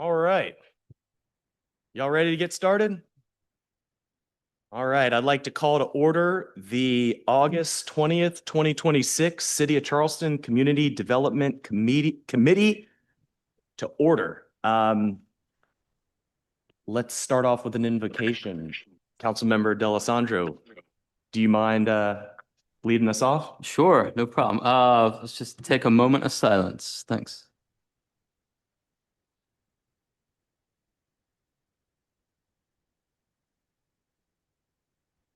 All right. Y'all ready to get started? All right, I'd like to call to order the August 20th, 2026 City of Charleston Community Development Committee to order. Let's start off with an invocation. Councilmember D'Alessandro, do you mind leading us off? Sure, no problem. Let's just take a moment of silence. Thanks.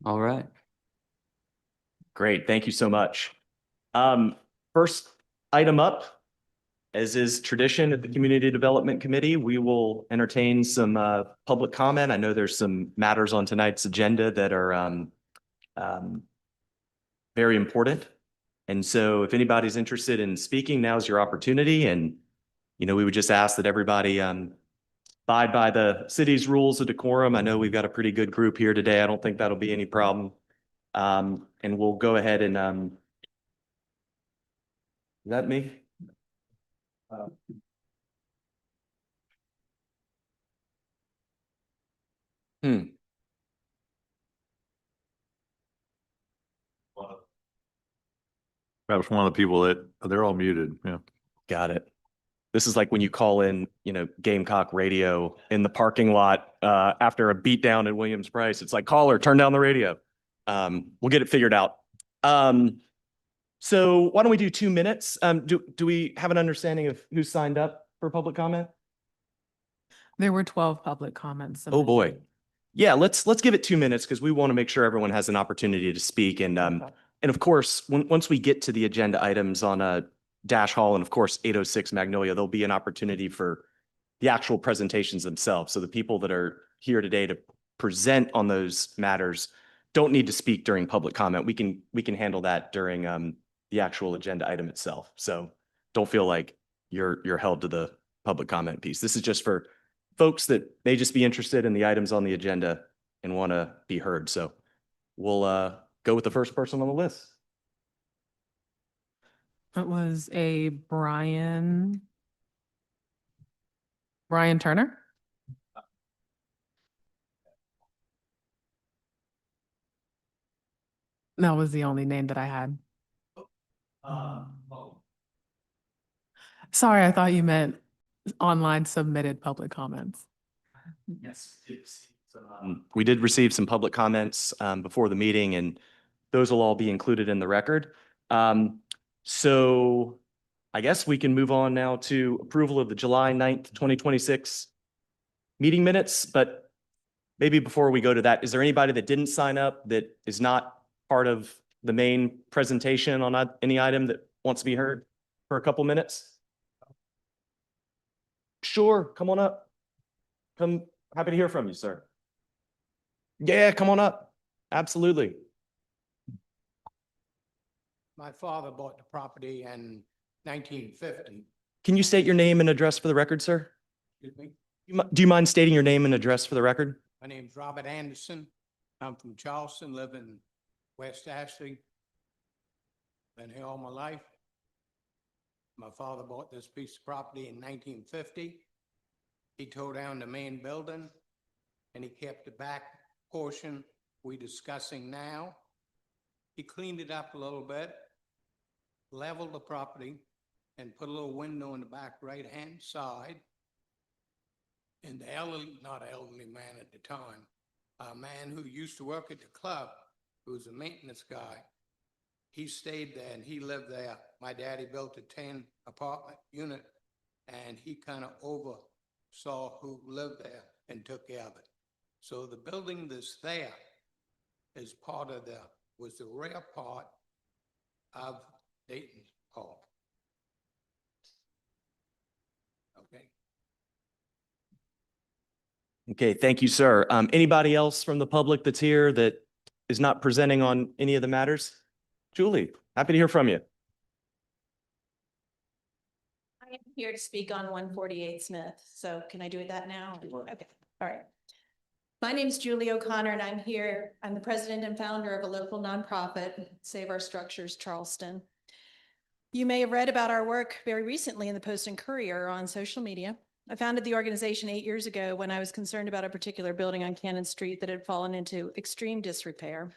All right. Great, thank you so much. First item up, as is tradition at the Community Development Committee, we will entertain some public comment. I know there's some matters on tonight's agenda that are very important. And so if anybody's interested in speaking, now's your opportunity. And, we would just ask that everybody abide by the city's rules of decorum. I know we've got a pretty good group here today. I don't think that'll be any problem. And we'll go ahead and, is that me? That was one of the people that they're all muted. Yeah. Got it. This is like when you call in, Gamecock radio in the parking lot after a beatdown at Williams Price. It's like, caller, turn down the radio. We'll get it figured out. So why don't we do 2 minutes? Do we have an understanding of who signed up for public comment? There were 12 public comments. Oh, boy. Yeah, let's give it 2 minutes because we want to make sure everyone has an opportunity to speak. And of course, once we get to the agenda items on Dash Hall and of course 806 Magnolia, there'll be an opportunity for the actual presentations themselves. So the people that are here today to present on those matters don't need to speak during public comment. We can handle that during the actual agenda item itself. So don't feel like you're held to the public comment piece. This is just for folks that may just be interested in the items on the agenda and want to be heard. So we'll go with the first person on the list. It was a Brian Turner. That was the only name that I had. Sorry, I thought you meant online submitted public comments. Yes. We did receive some public comments before the meeting, and those will all be included in the record. So I guess we can move on now to approval of the July 9th, 2026 meeting minutes. But maybe before we go to that, is there anybody that didn't sign up that is not part of the main presentation on any item that wants to be heard for a couple minutes? Sure, come on up. Happy to hear from you, sir. Yeah, come on up. Absolutely. My father bought the property in 1950. Can you state your name and address for the record, sir? Excuse me. Do you mind stating your name and address for the record? My name's Robert Anderson. I'm from Charleston, live in West Ashley. Been here all my life. My father bought this piece of property in 1950. He tore down the main building and he kept the back portion we're discussing now. He cleaned it up a little bit, leveled the property, and put a little window in the back right-hand side. And the elderly, not an elderly man at the time, a man who used to work at the club, who was a maintenance guy, he stayed there and he lived there. My daddy built a 10-apartment unit and he kind of oversaw who lived there and took care of it. So the building that's there is part of was the rear part of Dayton's Hall. Okay. Okay, thank you, sir. Anybody else from the public that's here that is not presenting on any of the matters? Julie, happy to hear from you. I am here to speak on 148 Smith. So can I do that now? Okay, all right. My name is Julie O'Connor and I'm here. I'm the president and founder of a local nonprofit, Save Our Structures Charleston. You may have read about our work very recently in the Post and Courier on social media. I founded the organization 8 years ago when I was concerned about a particular building on Cannon Street that had fallen into extreme disrepair.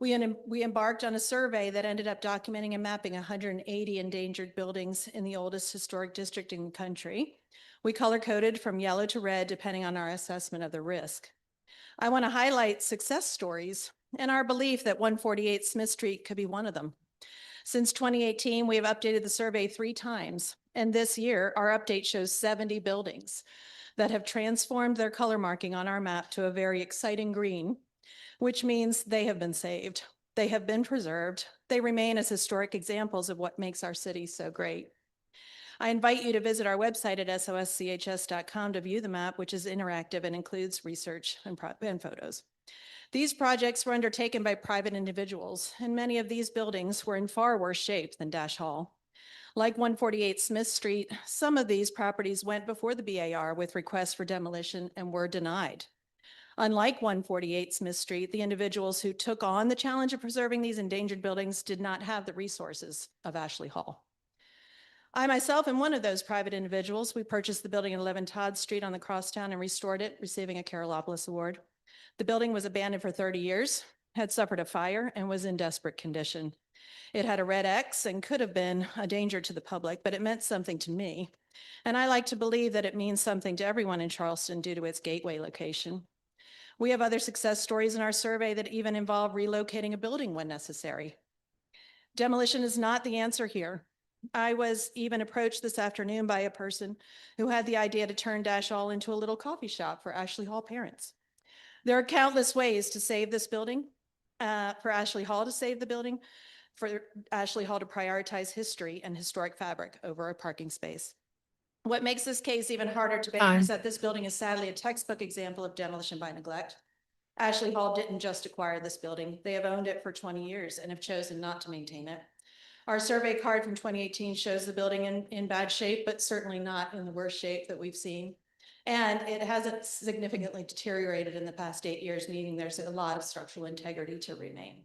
We embarked on a survey that ended up documenting and mapping 180 endangered buildings in the oldest historic district in the country. We color-coded from yellow to red depending on our assessment of the risk. I want to highlight success stories and our belief that 148 Smith Street could be one of them. Since 2018, we have updated the survey 3 times, and this year, our update shows 70 buildings that have transformed their color marking on our map to a very exciting green, which means they have been saved, they have been preserved, they remain as historic examples of what makes our city so great. I invite you to visit our website at soschs.com to view the map, which is interactive and includes research and photos. These projects were undertaken by private individuals, and many of these buildings were in far worse shape than Dash Hall. Like 148 Smith Street, some of these properties went before the BAR with requests for demolition and were denied. Unlike 148 Smith Street, the individuals who took on the challenge of preserving these endangered buildings did not have the resources of Ashley Hall. I myself am one of those private individuals. We purchased the building at 11 Todd Street on the Crosstown and restored it, receiving a Carolopoulos Award. The building was abandoned for 30 years, had suffered a fire, and was in desperate condition. It had a red X and could have been a danger to the public, but it meant something to me. And I like to believe that it means something to everyone in Charleston due to its gateway location. We have other success stories in our survey that even involve relocating a building when necessary. Demolition is not the answer here. I was even approached this afternoon by a person who had the idea to turn Dash Hall into a little coffee shop for Ashley Hall parents. There are countless ways to save this building, for Ashley Hall to save the building, for Ashley Hall to prioritize history and historic fabric over a parking space. What makes this case even harder to bear is that this building is sadly a textbook example of demolition by neglect. Ashley Hall didn't just acquire this building. They have owned it for 20 years and have chosen not to maintain it. Our survey card from 2018 shows the building in bad shape, but certainly not in the worst shape that we've seen. And it hasn't significantly deteriorated in the past 8 years, meaning there's a lot of structural integrity to remain.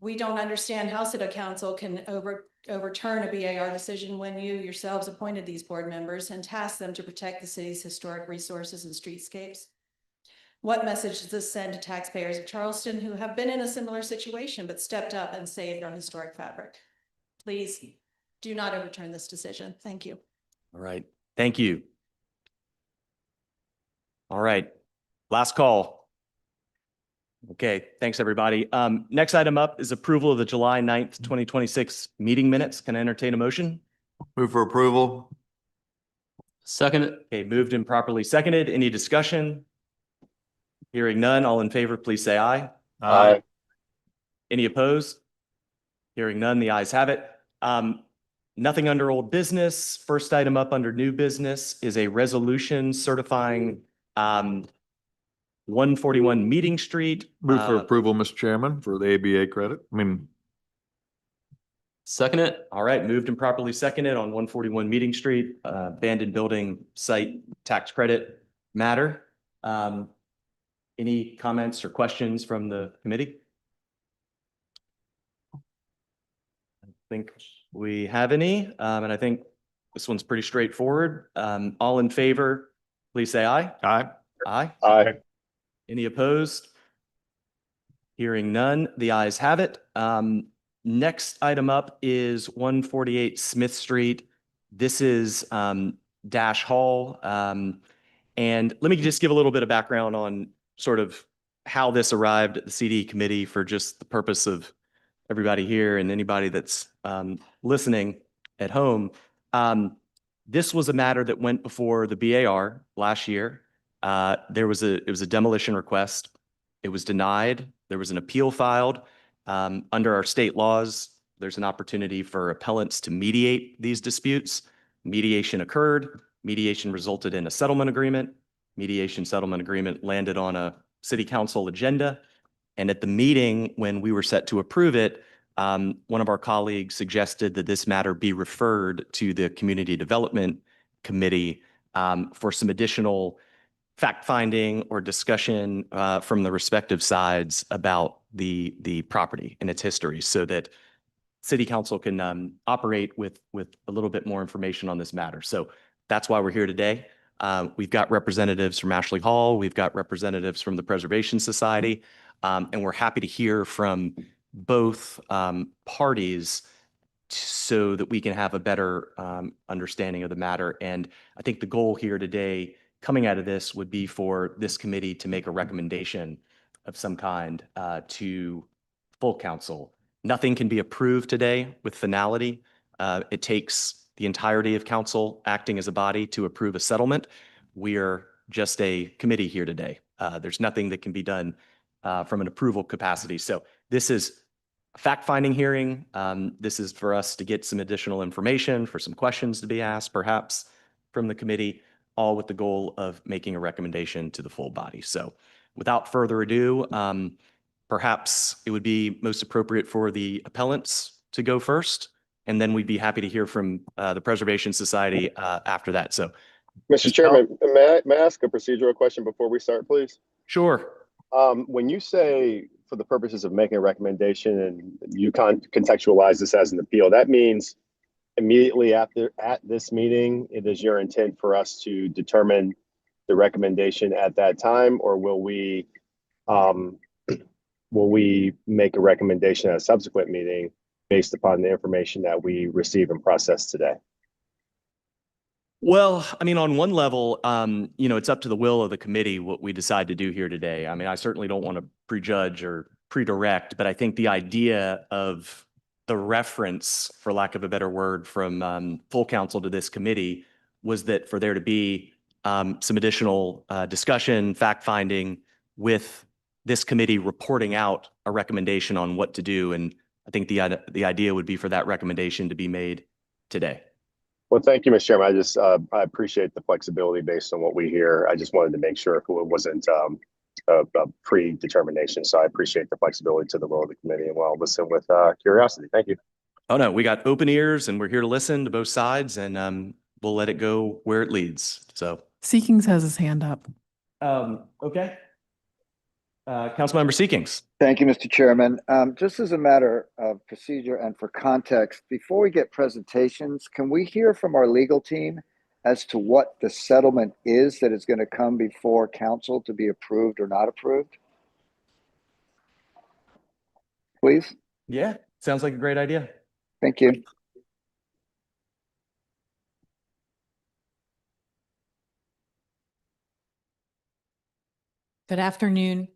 We don't understand how City Council can overturn a BAR decision when you yourselves appointed these board members and tasked them to protect the city's historic resources and streetscapes. What message does this send to taxpayers of Charleston who have been in a similar situation but stepped up and saved our historic fabric? Please do not overturn this decision. Thank you. All right. Thank you. All right. Last call. Okay. Thanks, everybody. Next item up is approval of the July 9th, 2026 meeting minutes. Can I entertain a motion? Move for approval. Second it. Okay. Moved and properly seconded. Any discussion? Hearing none. All in favor, please say aye. Aye. Any opposed? Hearing none, the ayes have it. Nothing under old business. First item up under new business is a resolution certifying 141 Meeting Street. Move for approval, Mr. Chairman, for the ABA credit. Second it. All right, moved and properly seconded on 141 Meeting Street, abandoned building site tax credit matter. Any comments or questions from the committee? I think we have any, and I think this one's pretty straightforward. All in favor, please say aye. Aye. Aye. Aye. Any opposed? Hearing none, the ayes have it. Next item up is 148 Smith Street. This is Dash Hall. And let me just give a little bit of background on sort of how this arrived at the CD committee for just the purpose of everybody here and anybody that's listening at home. This was a matter that went before the BAR last year. It was a demolition request. It was denied. There was an appeal filed. Under our state laws, there's an opportunity for appellants to mediate these disputes. Mediation occurred. Mediation resulted in a settlement agreement. Mediation settlement agreement landed on a city council agenda. And at the meeting, when we were set to approve it, one of our colleagues suggested that this matter be referred to the Community Development Committee for some additional fact-finding or discussion from the respective sides about the property and its history so that City Council can operate with a little bit more information on this matter. So That's why we're here today. We've got representatives from Ashley Hall. We've got representatives from the Preservation Society. And we're happy to hear from both parties so that we can have a better understanding of the matter. And I think the goal here today, coming out of this, would be for this committee to make a recommendation of some kind to full council. Nothing can be approved today with finality. It takes the entirety of council acting as a body to approve a settlement. We are just a committee here today. There's nothing that can be done from an approval capacity. So this is a fact-finding hearing. This is for us to get some additional information, for some questions to be asked, perhaps from the committee, all with the goal of making a recommendation to the full body. So without further ado, perhaps it would be most appropriate for the appellants to go first, and then we'd be happy to hear from the Preservation Society after that. So, Mr. Chairman, may I ask a procedural question before we start, please? sure. When you say for the purposes of making a recommendation and you contextualize this as an appeal, that means immediately at this meeting, it is your intent for us to determine the recommendation at that time, or will we make a recommendation at a subsequent meeting based upon the information that we receive and process today? Well, I mean, on one level, it's up to the will of the committee what we decide to do here today. I mean, I certainly don't want to prejudge or pre-direct, but I think the idea of the reference, for lack of a better word, from full council to this committee was that for there to be some additional discussion, fact-finding with this committee reporting out a recommendation on what to do. And I think the idea would be for that recommendation to be made today. Well, thank you, Mr. Chairman. I appreciate the flexibility based on what we hear. I just wanted to make sure it wasn't a predetermination. So I appreciate the flexibility to the will of the committee, and we'll listen with curiosity. Thank you. Oh, no, we got open ears and we're here to listen to both sides, and we'll let it go where it leads. So Seekings has his hand up. okay. Councilmember Seekings. Thank you, Mr. Chairman. Just as a matter of procedure and for context, before we get presentations, can we hear from our legal team as to what the settlement is that is going to come before council to be approved or not approved? Please. Yeah, sounds like a great idea. Thank you. Good afternoon.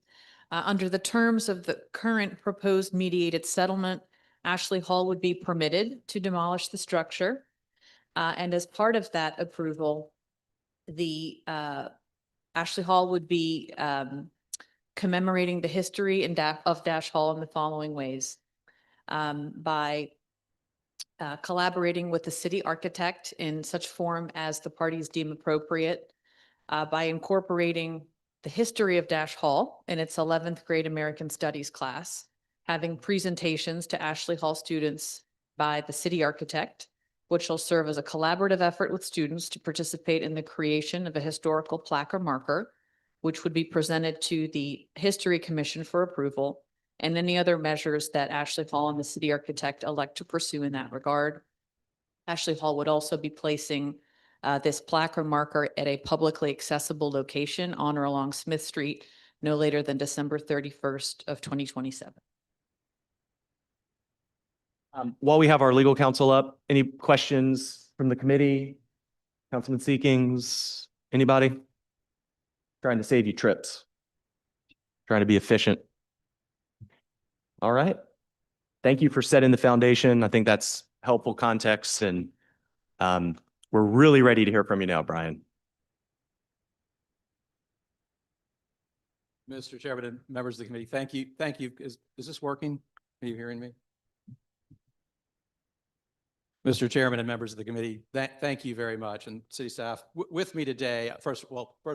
Under the terms of the current proposed mediated settlement, Ashley Hall would be permitted to demolish the structure. And as part of that approval, the Ashley Hall would be commemorating the history of Dash Hall in the following ways. By collaborating with the city architect in such form as the parties deem appropriate, by incorporating the history of Dash Hall in its 11th grade American Studies class, having presentations to Ashley Hall students by the city architect, which will serve as a collaborative effort with students to participate in the creation of a historical plaque or marker, which would be presented to the History Commission for approval, and any other measures that Ashley Hall and the city architect elect to pursue in that regard. Ashley Hall would also be placing this plaque or marker at a publicly accessible location on or along Smith Street no later than December 31st of 2027. While we have our legal counsel up, any questions from the committee? Councilman Seekings, anybody? Trying to save you trips. Trying to be efficient. All right. Thank you for setting the foundation. I think that's helpful context, and we're really ready to hear from you now, Brian. Mr. Chairman and members of the committee, thank you. Thank you. Is this working? Are you hearing me? Mr. Chairman and members of the committee, thank you very much. And city staff, with me today, first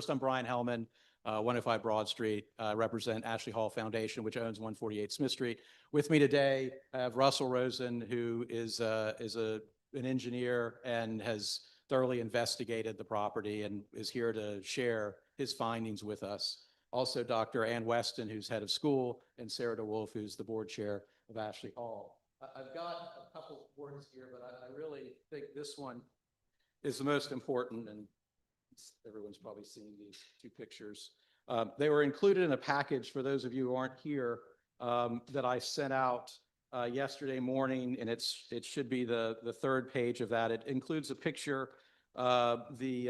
I'm Brian Hellman, 105 Broad Street, represent Ashley Hall Foundation, which owns 148 Smith Street. With me today, I have Russell Rosen, who is an engineer and has thoroughly investigated the property and is here to share his findings with us. Also, Dr. Ann Weston, who's head of school, and Sarah DeWolf, who's the board chair of Ashley Hall. I've got a couple words here, but I really think this one is the most important, and everyone's probably seen these two pictures. They were included in a package for those of you who aren't here that I sent out yesterday morning, and it should be the third page of that. It includes a picture of the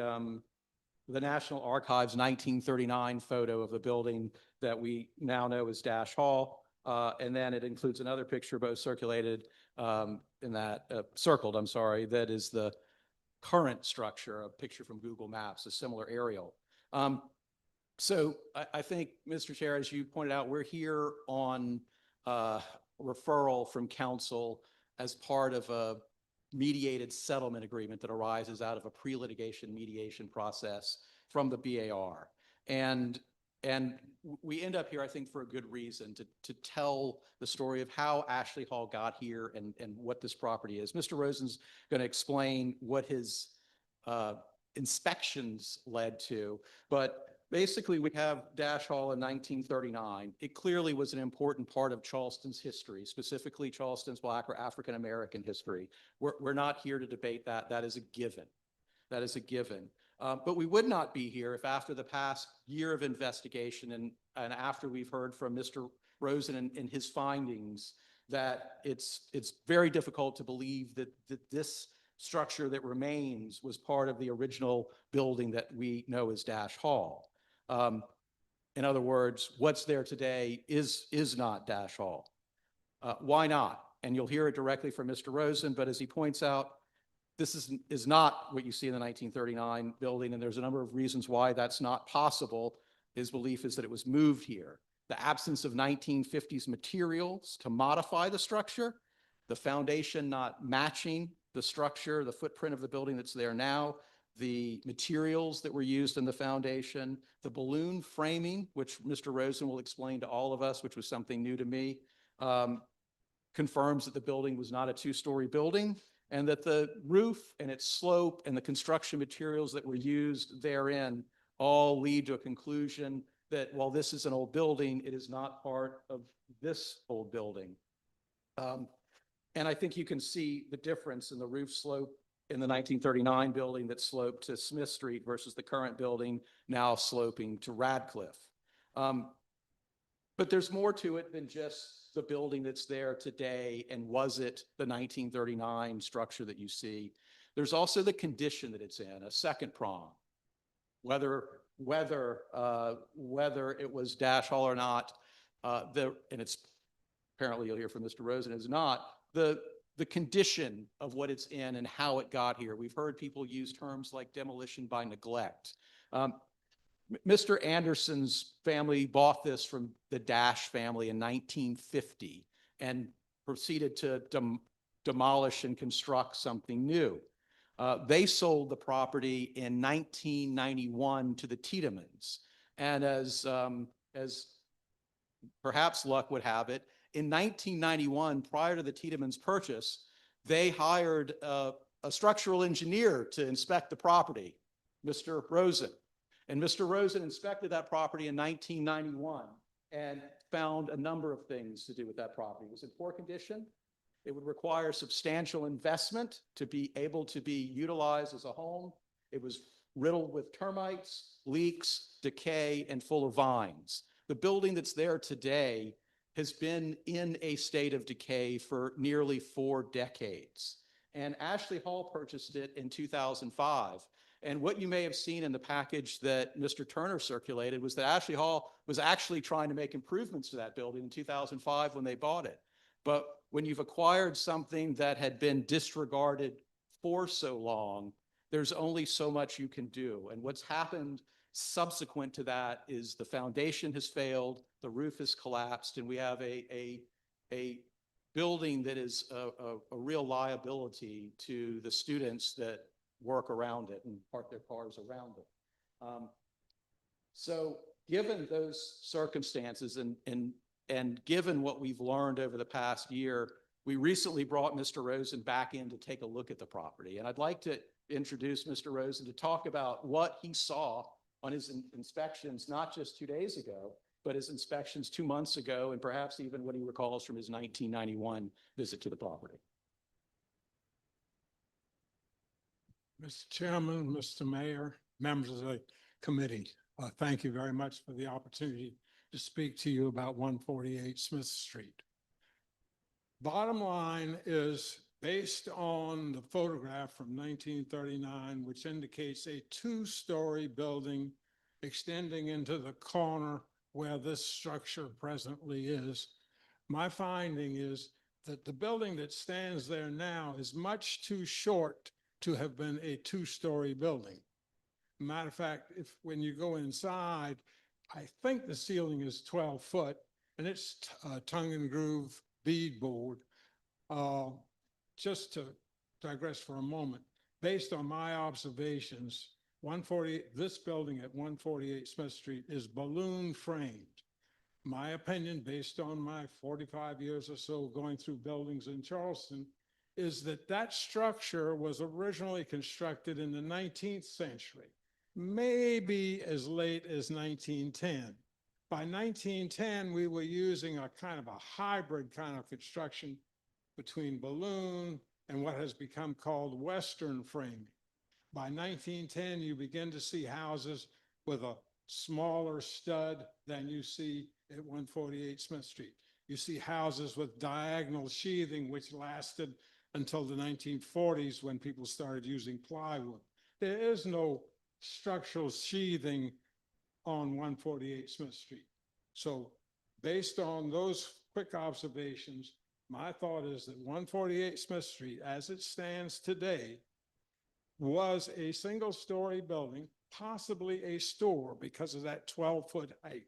National Archives 1939 photo of the building that we now know as Dash Hall. And then it includes another picture, both circulated in that, circled, I'm sorry, that is the current structure, a picture from Google Maps, a similar aerial. So I think, Mr. Chair, as you pointed out, we're here on referral from council as part of a mediated settlement agreement that arises out of a pre-litigation mediation process from the BAR. And we end up here, I think, for a good reason, to tell the story of how Ashley Hall got here and what this property is. Mr. Rosen's going to explain what his inspections led to, but basically we have Dash Hall in 1939. It clearly was an important part of Charleston's history, specifically Charleston's Black or African American history. We're not here to debate that. That is a given. That is a given. But we would not be here if after the past year of investigation and after we've heard from Mr. Rosen and his findings, that it's very difficult to believe that this structure that remains was part of the original building that we know as Dash Hall. In other words, what's there today is not Dash Hall. Why not? And you'll hear it directly from Mr. Rosen, but as he points out, this is not what you see in the 1939 building, and there's a number of reasons why that's not possible. His belief is that it was moved here. The absence of 1950s materials to modify the structure, the foundation not matching the structure, the footprint of the building that's there now, the materials that were used in the foundation, the balloon framing, which Mr. Rosen will explain to all of us, which was something new to me, confirms that the building was not a two-story building, and that the roof and its slope and the construction materials that were used therein all lead to a conclusion that while this is an old building, it is not part of this old building. And I think you can see the difference in the roof slope in the 1939 building that sloped to Smith Street versus the current building now sloping to Radcliffe. But there's more to it than just the building that's there today, and was it the 1939 structure that you see? There's also the condition that it's in, a second prong. Whether it was Dash Hall or not, and it's apparently, you'll hear from Mr. Rosen, is not the condition of what it's in and how it got here. We've heard people use terms like demolition by neglect. Mr. Anderson's family bought this from the Dash family in 1950 and proceeded to demolish and construct something new. They sold the property in 1991 to the Tiedemans. And as perhaps luck would have it, in 1991, prior to the Tiedemans' purchase, they hired a structural engineer to inspect the property, Mr. Rosen. And Mr. Rosen inspected that property in 1991 and found a number of things to do with that property. It was in poor condition. It would require substantial investment to be able to be utilized as a home. It was riddled with termites, leaks, decay, and full of vines. The building that's there today has been in a state of decay for nearly 4 decades. And Ashley Hall purchased it in 2005. And what you may have seen in the package that Mr. Turner circulated was that Ashley Hall was actually trying to make improvements to that building in 2005 when they bought it. But when you've acquired something that had been disregarded for so long, there's only so much you can do. And what's happened subsequent to that is the foundation has failed, the roof has collapsed, and we have a building that is a real liability to the students that work around it and park their cars around it. So given those circumstances and given what we've learned over the past year, we recently brought Mr. Rosen back in to take a look at the property. And I'd like to introduce Mr. Rosen to talk about what he saw on his inspections, not just 2 days ago, but his inspections 2 months ago, and perhaps even what he recalls from his 1991 visit to the property. Mr. Chairman, Mr. Mayor, members of the committee, thank you very much for the opportunity to speak to you about 148 Smith Street. Bottom line is, based on the photograph from 1939, which indicates a two-story building extending into the corner where this structure presently is, my finding is that the building that stands there now is much too short to have been a two-story building. Matter of fact, when you go inside, I think the ceiling is 12 foot and it's tongue and groove beadboard. Just to digress for a moment, based on my observations, this building at 148 Smith Street is balloon framed. My opinion, based on my 45 years or so going through buildings in Charleston, is that that structure was originally constructed in the 19th century, maybe as late as 1910. By 1910, we were using a kind of a hybrid kind of construction between balloon and what has become called Western framing. By 1910, you begin to see houses with a smaller stud than you see at 148 Smith Street. You see houses with diagonal sheathing, which lasted until the 1940s when people started using plywood. There is no structural sheathing on 148 Smith Street. So based on those quick observations, my thought is that 148 Smith Street, as it stands today, was a single-story building, possibly a store because of that 12-foot height.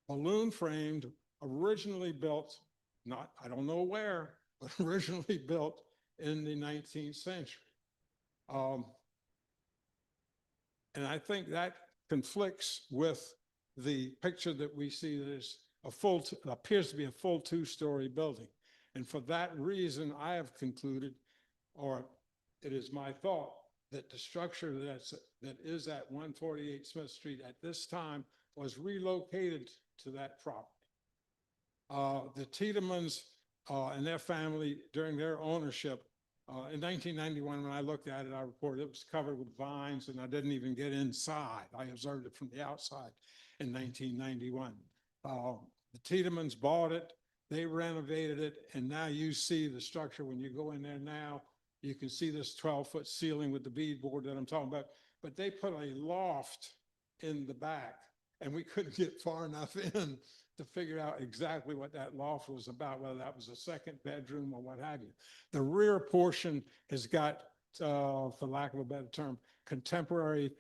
Balloon framed, originally built, I don't know where, but originally built in the 19th century. And I think that conflicts with the picture that we see that is appears to be a full two-story building. And for that reason, I have concluded, or it is my thought, that the structure that is at 148 Smith Street at this time was relocated to that property. The Tiedemans and their family, during their ownership, in 1991, when I looked at it, I reported it was covered with vines and I didn't even get inside. I observed it from the outside in 1991. The Tiedemans bought it, they renovated it, and now you see the structure. When you go in there now, you can see this 12-foot ceiling with the beadboard that I'm talking about, but they put a loft in the back and we couldn't get far enough in to figure out exactly what that loft was about, whether that was a second bedroom or what have you. The rear portion has got, for lack of a better term, contemporary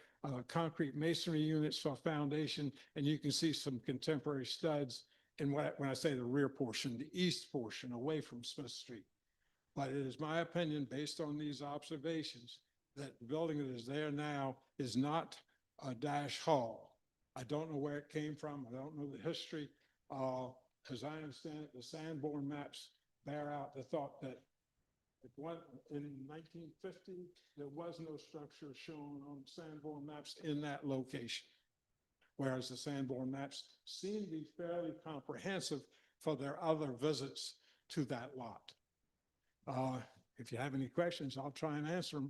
concrete masonry units for foundation, and you can see some contemporary studs in when I say the rear portion, the east portion away from Smith Street. But it is my opinion, based on these observations, that the building that is there now is not a dash hall. I don't know where it came from. I don't know the history. As I understand it, the Sanborn maps bear out the thought that in 1950, there was no structure shown on Sanborn maps in that location, whereas the Sanborn maps seem to be fairly comprehensive for their other visits to that lot. If you have any questions, I'll try and answer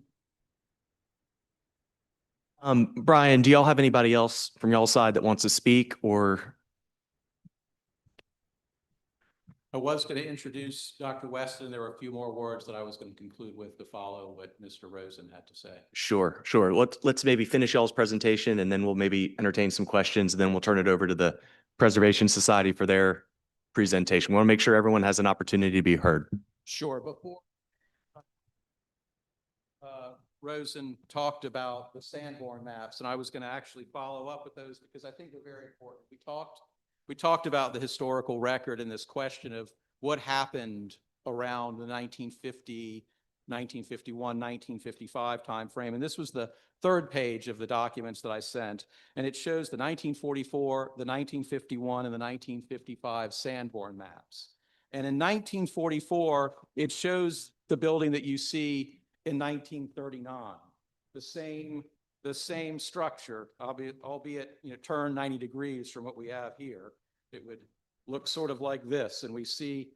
them. Brian, do y'all have anybody else from y'all side that wants to speak, or? I was going to introduce Dr. Weston. There were a few more words that I was going to conclude with to follow what Mr. Rosen had to say. Sure. Let's maybe finish y'all's presentation and then we'll maybe entertain some questions, and then we'll turn it over to the Preservation Society for their presentation. We want to make sure everyone has an opportunity to be heard. Sure. Before Rosen talked about the Sanborn maps, and I was going to actually follow up with those because I think they're very important. We talked about the historical record and this question of what happened around the 1950, 1951, 1955 timeframe. And this was the third page of the documents that I sent. And it shows the 1944, the 1951, and the 1955 Sanborn maps. And in 1944, it shows the building that you see in 1939, the same structure, albeit turned 90 degrees from what we have here. It would look sort of like this, and we see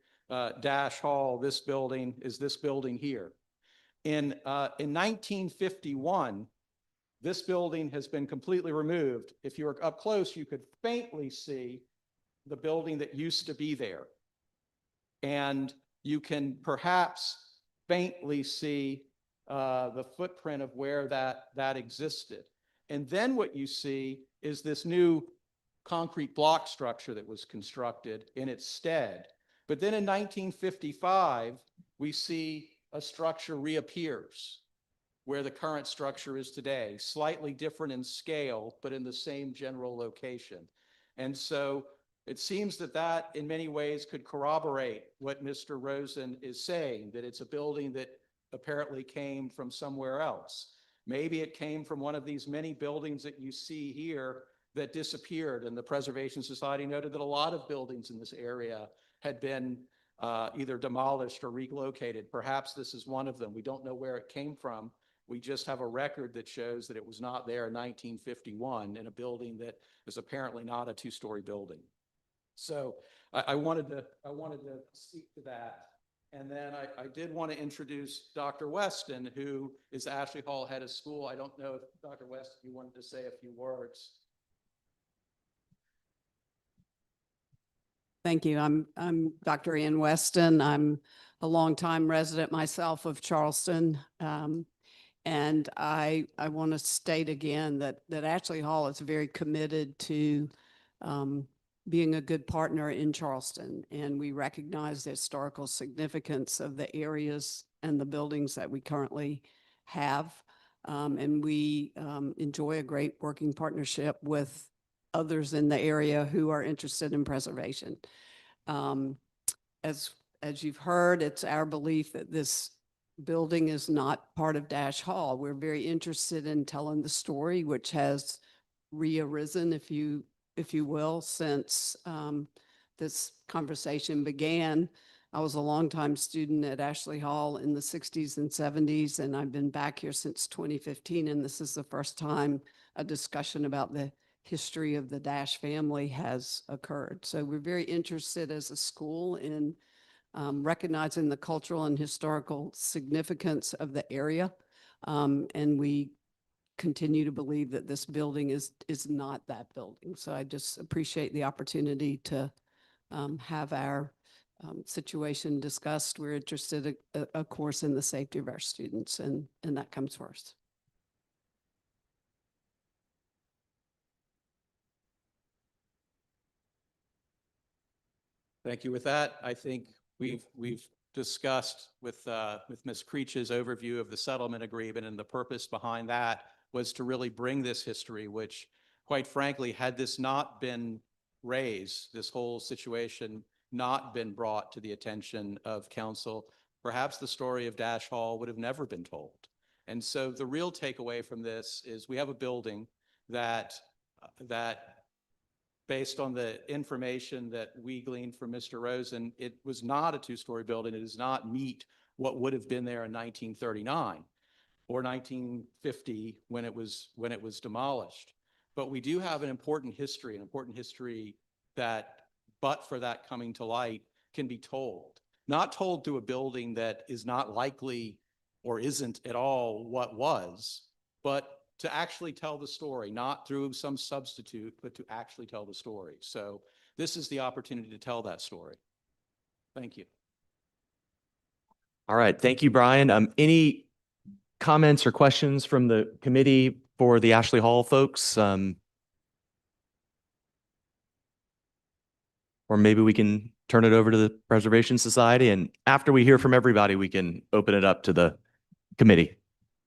Dash Hall. This building is this building here. In 1951, this building has been completely removed. If you were up close, you could faintly see the building that used to be there. And you can perhaps faintly see the footprint of where that existed. And then what you see is this new concrete block structure that was constructed in its stead. But then in 1955, we see a structure reappears where the current structure is today, slightly different in scale, but in the same general location. And so it seems that in many ways could corroborate what Mr. Rosen is saying, that it's a building that apparently came from somewhere else. Maybe it came from one of these many buildings that you see here that disappeared, and the Preservation Society noted that a lot of buildings in this area had been either demolished or relocated. Perhaps this is one of them. We don't know where it came from. We just have a record that shows that it was not there in 1951 in a building that is apparently not a two-story building. So I wanted to speak to that. And then I did want to introduce Dr. Weston, who is Ashley Hall head of school. I don't know if Dr. Weston, you wanted to say a few words. Thank you. I'm Dr. Ann Weston. I'm a longtime resident myself of Charleston. And I want to state again that Ashley Hall is very committed to being a good partner in Charleston. And we recognize the historical significance of the areas and the buildings that we currently have. And we enjoy a great working partnership with others in the area who are interested in preservation. As you've heard, it's our belief that this building is not part of Dash Hall. We're very interested in telling the story, which has rearisen, if you will, since this conversation began. I was a longtime student at Ashley Hall in the 60s and 70s, and I've been back here since 2015, and this is the first time a discussion about the history of the Dash family has occurred. So we're very interested as a school in recognizing the cultural and historical significance of the area. And we continue to believe that this building is not that building. So I just appreciate the opportunity to have our situation discussed. We're interested, of course, in the safety of our students, and that comes first. Thank you. With that, I think we've discussed with Ms. Creech's overview of the settlement agreement, and the purpose behind that was to really bring this history, which, quite frankly, had this not been raised, this whole situation not been brought to the attention of council, perhaps the story of Dash Hall would have never been told. And so the real takeaway from this is we have a building that based on the information that we gleaned from Mr. Rosen, it was not a two-story building. It does not meet what would have been there in 1939 or 1950 when it was demolished. But we do have an important history that, but for that coming to light, can be told. Not told through a building that is not likely or isn't at all what was, but to actually tell the story, not through some substitute, but to actually tell the story. So this is the opportunity to tell that story. Thank you. All right. Thank you, Brian. Any comments or questions from the committee for the Ashley Hall folks? Or maybe we can turn it over to the Preservation Society, and after we hear from everybody, we can open it up to the committee.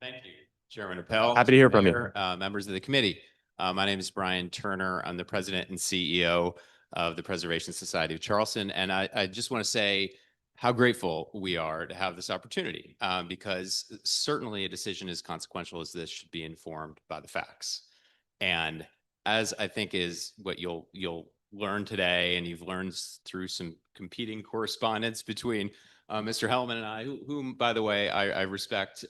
Thank you, Chairman Appel. Happy to hear from you. Members of the committee. My name is Brian Turner. I'm the president and CEO of the Preservation Society of Charleston. And I just want to say how grateful we are to have this opportunity, because certainly a decision as consequential as this should be informed by the facts. And as I think is what you'll learn today, and you've learned through some competing correspondence between Mr. Hellman and I, whom, by the way, I respect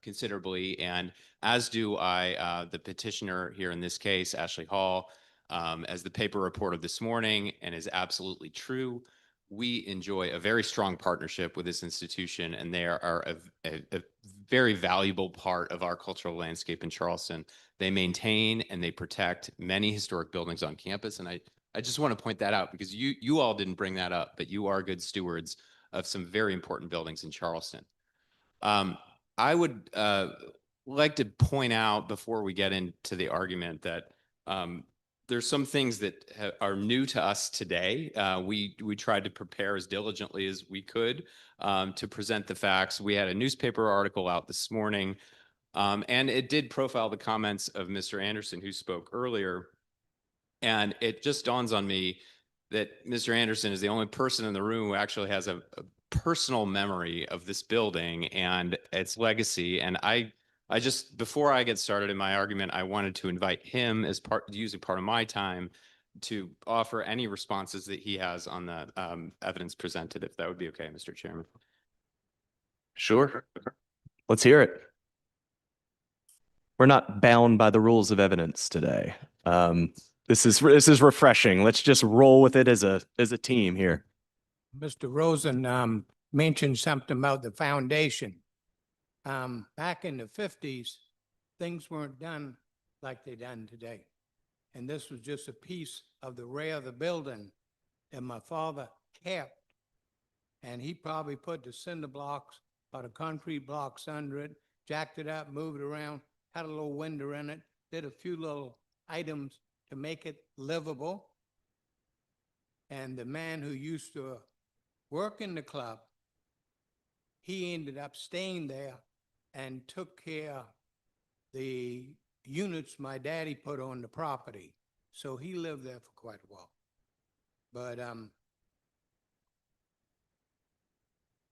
considerably, and as do I the petitioner here in this case, Ashley Hall, as the paper reported this morning, and is absolutely true. we enjoy a very strong partnership with this institution, and they are a very valuable part of our cultural landscape in Charleston. They maintain and they protect many historic buildings on campus, and I just want to point that out because you all didn't bring that up, but you are good stewards of some very important buildings in Charleston. I would like to point out before we get into the argument that there's some things that are new to us today. We tried to prepare as diligently as we could to present the facts. We had a newspaper article out this morning, and it did profile the comments of Mr. Anderson, who spoke earlier. And it just dawns on me that Mr. Anderson is the only person in the room who actually has a personal memory of this building and its legacy. And I just, before I get started in my argument, I wanted to invite him as using part of my time to offer any responses that he has on the evidence presented, if that would be okay, Mr. Chairman. Sure. Let's hear it. We're not bound by the rules of evidence today. This is refreshing. Let's just roll with it as a team here. Mr. Rosen mentioned something about the foundation. Back in the 50s, things weren't done like they done today. And this was just a piece of the rear of the building that my father kept. And he probably put the cinder blocks or the concrete blocks under it, jacked it up, moved it around, had a little window in it, did a few little items to make it livable. And the man who used to work in the club, he ended up staying there and took care of the units my daddy put on the property. So he lived there for quite a while. But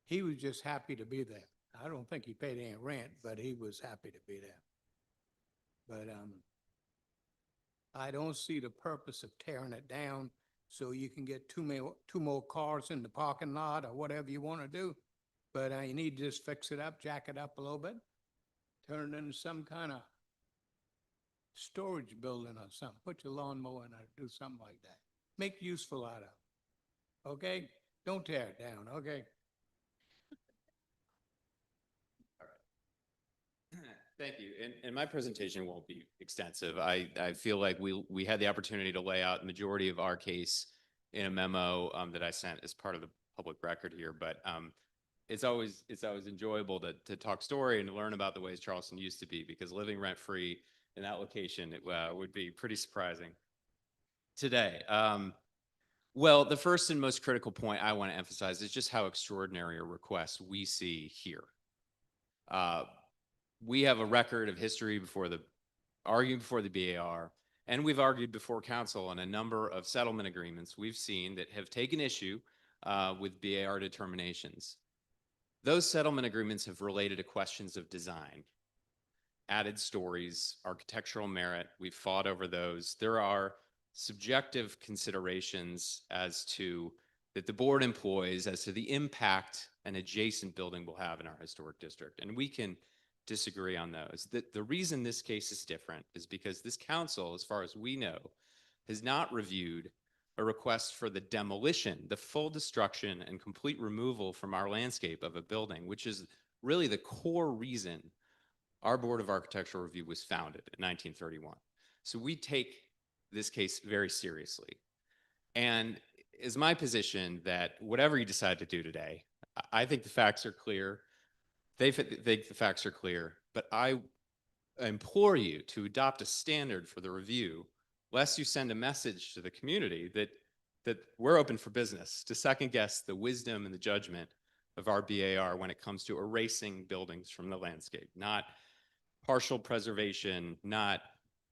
he was just happy to be there. I don't think he paid any rent, but he was happy to be there. But I don't see the purpose of tearing it down so you can get two more cars in the parking lot or whatever you want to do. But you need to just fix it up, jack it up a little bit, turn it into some kind of storage building or something. Put your lawnmower in it, do something like that. Make useful out of it. Okay? Don't tear it down, okay? Thank you. And my presentation won't be extensive. I feel like we had the opportunity to lay out the majority of our case in a memo that I sent as part of the public record here. But it's always enjoyable to talk story and to learn about the ways Charleston used to be, because living rent free in that location would be pretty surprising today. Well, the first and most critical point I want to emphasize is just how extraordinary a request we see here. We have a record of history arguing before the BAR, and we've argued before council on a number of settlement agreements we've seen that have taken issue with BAR determinations. Those settlement agreements have related to questions of design, added stories, architectural merit. We've fought over those. There are subjective considerations that the board employs as to the impact an adjacent building will have in our historic district, and we can disagree on those. The reason this case is different is because this council, as far as we know, has not reviewed a request for the demolition, the full destruction and complete removal from our landscape of a building, which is really the core reason our Board of Architectural Review was founded in 1931. So we take this case very seriously. And it's my position that whatever you decide to do today, I think the facts are clear. They think the facts are clear, but I implore you to adopt a standard for the review, lest you send a message to the community that we're open for business, to second guess the wisdom and the judgment of our BAR when it comes to erasing buildings from the landscape, not partial preservation, not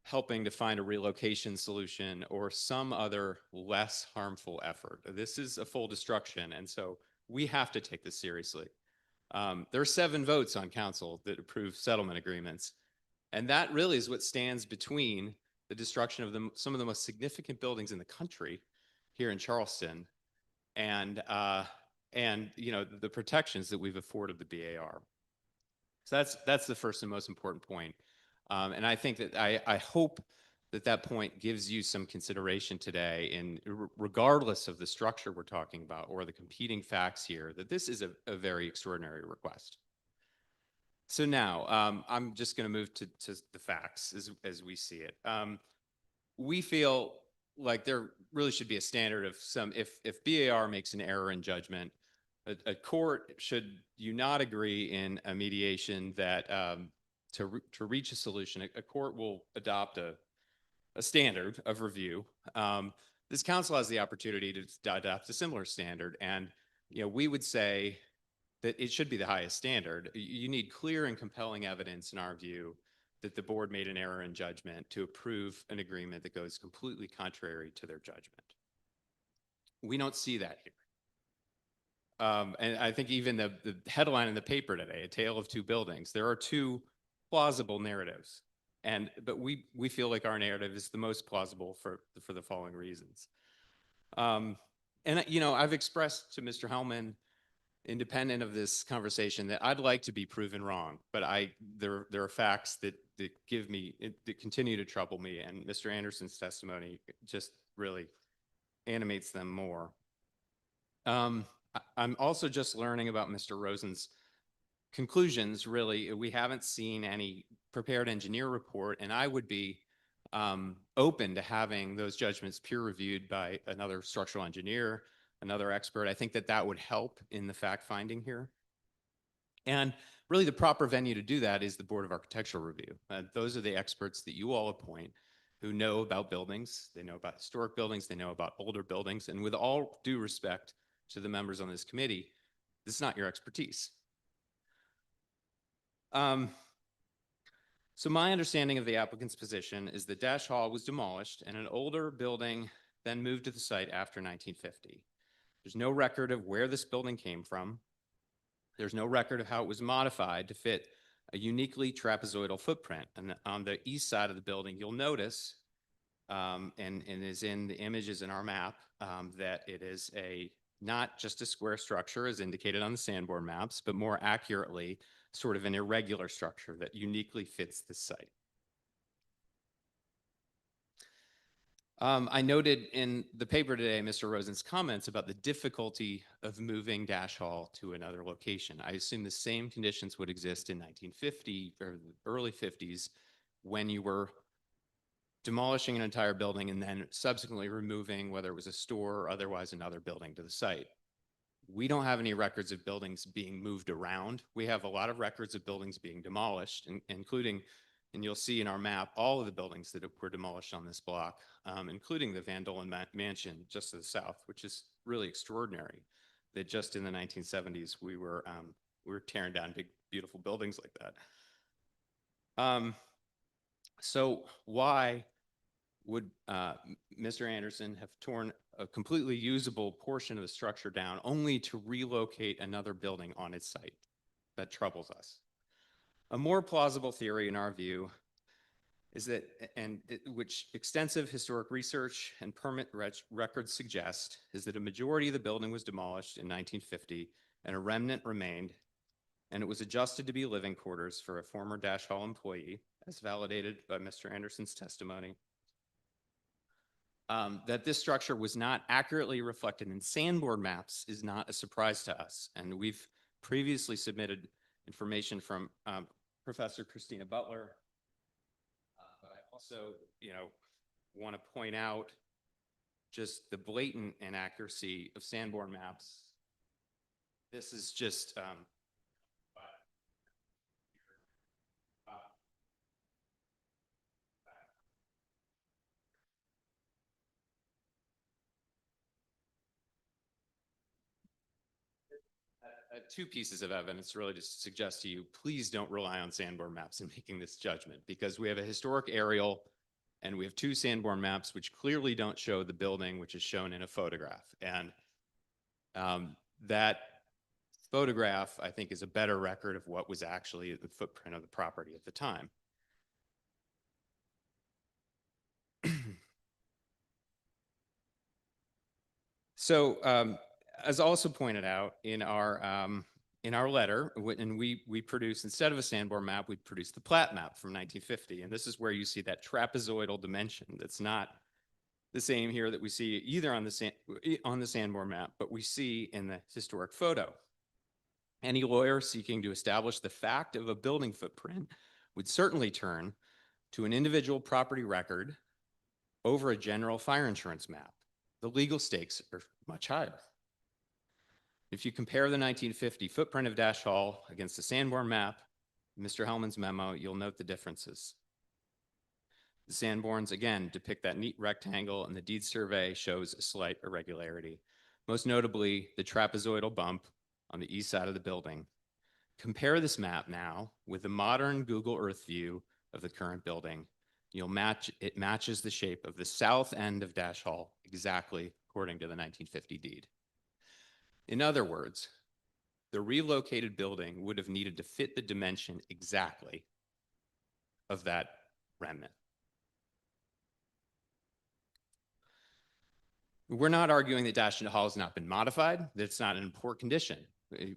helping to find a relocation solution or some other less harmful effort. This is a full destruction, and so we have to take this seriously. There are 7 votes on council that approve settlement agreements, and that really is what stands between the destruction of some of the most significant buildings in the country here in Charleston and the protections that we've afforded the BAR. So that's the first and most important point. And I think that I hope that point gives you some consideration today, and regardless of the structure we're talking about or the competing facts here, that this is a very extraordinary request. So now I'm just going to move to the facts as we see it. We feel like there really should be a standard of some, if BAR makes an error in judgment, a court, should you not agree in a mediation that to reach a solution, a court will adopt a standard of review. This council has the opportunity to adopt a similar standard, and we would say that it should be the highest standard. You need clear and compelling evidence, in our view, that the board made an error in judgment to approve an agreement that goes completely contrary to their judgment. We don't see that here. And I think even the headline in the paper today, A Tale of Two Buildings, there are two plausible narratives. But we feel like our narrative is the most plausible for the following reasons. I've expressed to Mr. Hellman, independent of this conversation, that I'd like to be proven wrong, but there are facts that continue to trouble me, and Mr. Anderson's testimony just really animates them more. I'm also just learning about Mr. Rosen's conclusions. Really, we haven't seen any prepared engineer report, and I would be open to having those judgments peer reviewed by another structural engineer, another expert. I think that would help in the fact finding here. And really the proper venue to do that is the Board of Architectural Review. Those are the experts that you all appoint who know about buildings. They know about historic buildings. They know about older buildings. And with all due respect to the members on this committee, this is not your expertise. So my understanding of the applicant's position is that Dash Hall was demolished and an older building then moved to the site after 1950. There's no record of where this building came from. There's no record of how it was modified to fit a uniquely trapezoidal footprint. And on the east side of the building, you'll notice, and is in the images in our map, that it is not just a square structure as indicated on the Sanborn maps, but more accurately, sort of an irregular structure that uniquely fits this site. I noted in the paper today, Mr. Rosen's comments about the difficulty of moving Dash Hall to another location. I assume the same conditions would exist in 1950 or the early 50s when you were demolishing an entire building and then subsequently removing, whether it was a store or otherwise, another building to the site. We don't have any records of buildings being moved around. We have a lot of records of buildings being demolished, including, and you'll see in our map, all of the buildings that were demolished on this block, including the Van Dolen Mansion just to the south, which is really extraordinary that just in the 1970s, we were tearing down big, beautiful buildings like that. So why would Mr. Anderson have torn a completely usable portion of the structure down only to relocate another building on its site? That troubles us. A more plausible theory in our view is that, which extensive historic research and permit records suggest, is that a majority of the building was demolished in 1950 and a remnant remained, and it was adjusted to be living quarters for a former Dash Hall employee, as validated by Mr. Anderson's testimony. That this structure was not accurately reflected in Sanborn maps is not a surprise to us, and we've previously submitted information from Professor Christina Butler. But I also, want to point out just the blatant inaccuracy of Sanborn maps. This is just two pieces of evidence really to suggest to you, please don't rely on Sanborn maps in making this judgment, because we have a historic aerial and we have two Sanborn maps which clearly don't show the building which is shown in a photograph. And that photograph, I think, is a better record of what was actually the footprint of the property at the time. So, as also pointed out in our in our letter, and we produced, instead of a Sanborn map, we produced the plat map from 1950. And this is where you see that trapezoidal dimension that's not the same here that we see either on the Sanborn map, but we see in the historic photo. Any lawyer seeking to establish the fact of a building footprint would certainly turn to an individual property record over a general fire insurance map. The legal stakes are much higher. If you compare the 1950 footprint of Dash Hall against the Sanborn map, Mr. Hellman's memo, you'll note the differences. The Sanborns, again, depict that neat rectangle, and the deed survey shows a slight irregularity, most notably the trapezoidal bump on the east side of the building. Compare this map now with the modern Google Earth view of the current building. It matches the shape of the south end of Dash Hall exactly according to the 1950 deed. In other words, the relocated building would have needed to fit the dimension exactly of that remnant. We're not arguing that Dash Hall has not been modified, that it's not in poor condition.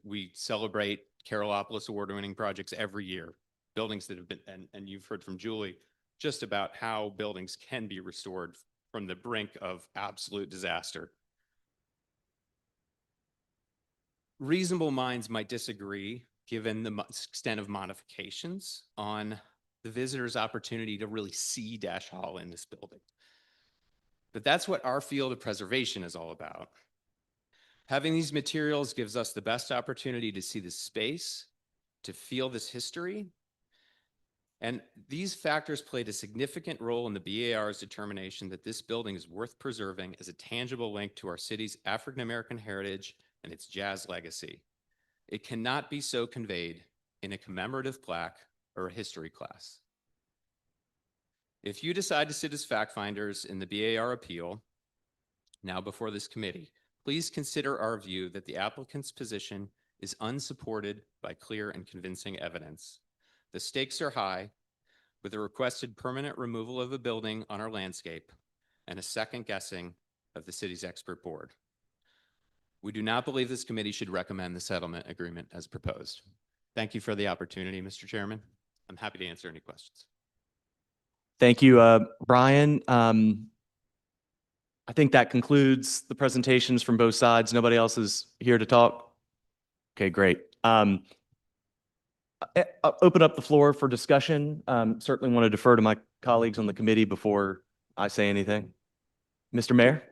We celebrate Carolopoulos award-winning projects every year, buildings that have been, and you've heard from Julie just about how buildings can be restored from the brink of absolute disaster. Reasonable minds might disagree given the extent of modifications on the visitor's opportunity to really see Dash Hall in this building. But that's what our field of preservation is all about. Having these materials gives us the best opportunity to see this space, to feel this history. And these factors played a significant role in the BAR's determination that this building is worth preserving as a tangible link to our city's African-American heritage and its jazz legacy. It cannot be so conveyed in a commemorative plaque or a history class. If you decide to sit as fact finders in the BAR appeal, now before this committee, please consider our view that the applicant's position is unsupported by clear and convincing evidence. The stakes are high, with a requested permanent removal of a building on our landscape and a second guessing of the city's expert board. We do not believe this committee should recommend the settlement agreement as proposed. Thank you for the opportunity, Mr. Chairman. I'm happy to answer any questions. Thank you, Brian. I think that concludes the presentations from both sides. Nobody else is here to talk? Okay, great. I'll open up the floor for discussion. Certainly want to defer to my colleagues on the committee before I say anything. Mr. Mayor?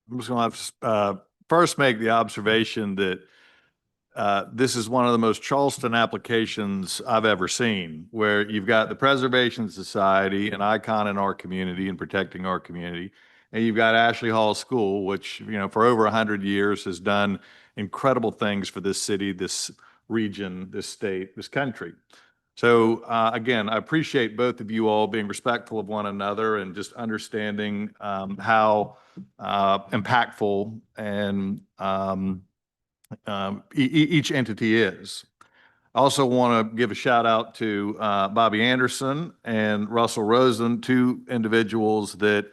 I'm just going to have first make the observation that this is one of the most Charleston applications I've ever seen, where you've got the Preservation Society, an icon in our community and protecting our community, and you've got Ashley Hall School, which, you know, for over 100 years has done incredible things for this city, this region, this state, this country. So again, I appreciate both of you all being respectful of one another and just understanding how impactful and each entity is. I also want to give a shout out to Bobby Anderson and Russell Rosen, two individuals that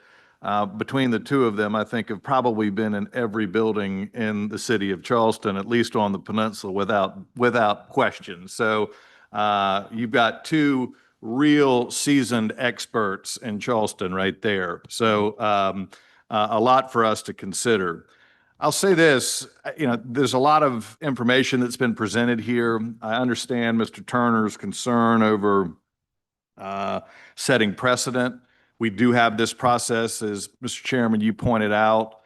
between the two of them, I think have probably been in every building in the city of Charleston, at least on the peninsula, without question. So you've got two real seasoned experts in Charleston right there. So a lot for us to consider. I'll say this, you know, there's a lot of information that's been presented here. I understand Mr. Turner's concern over setting precedent. We do have this process, as Mr. Chairman, you pointed out.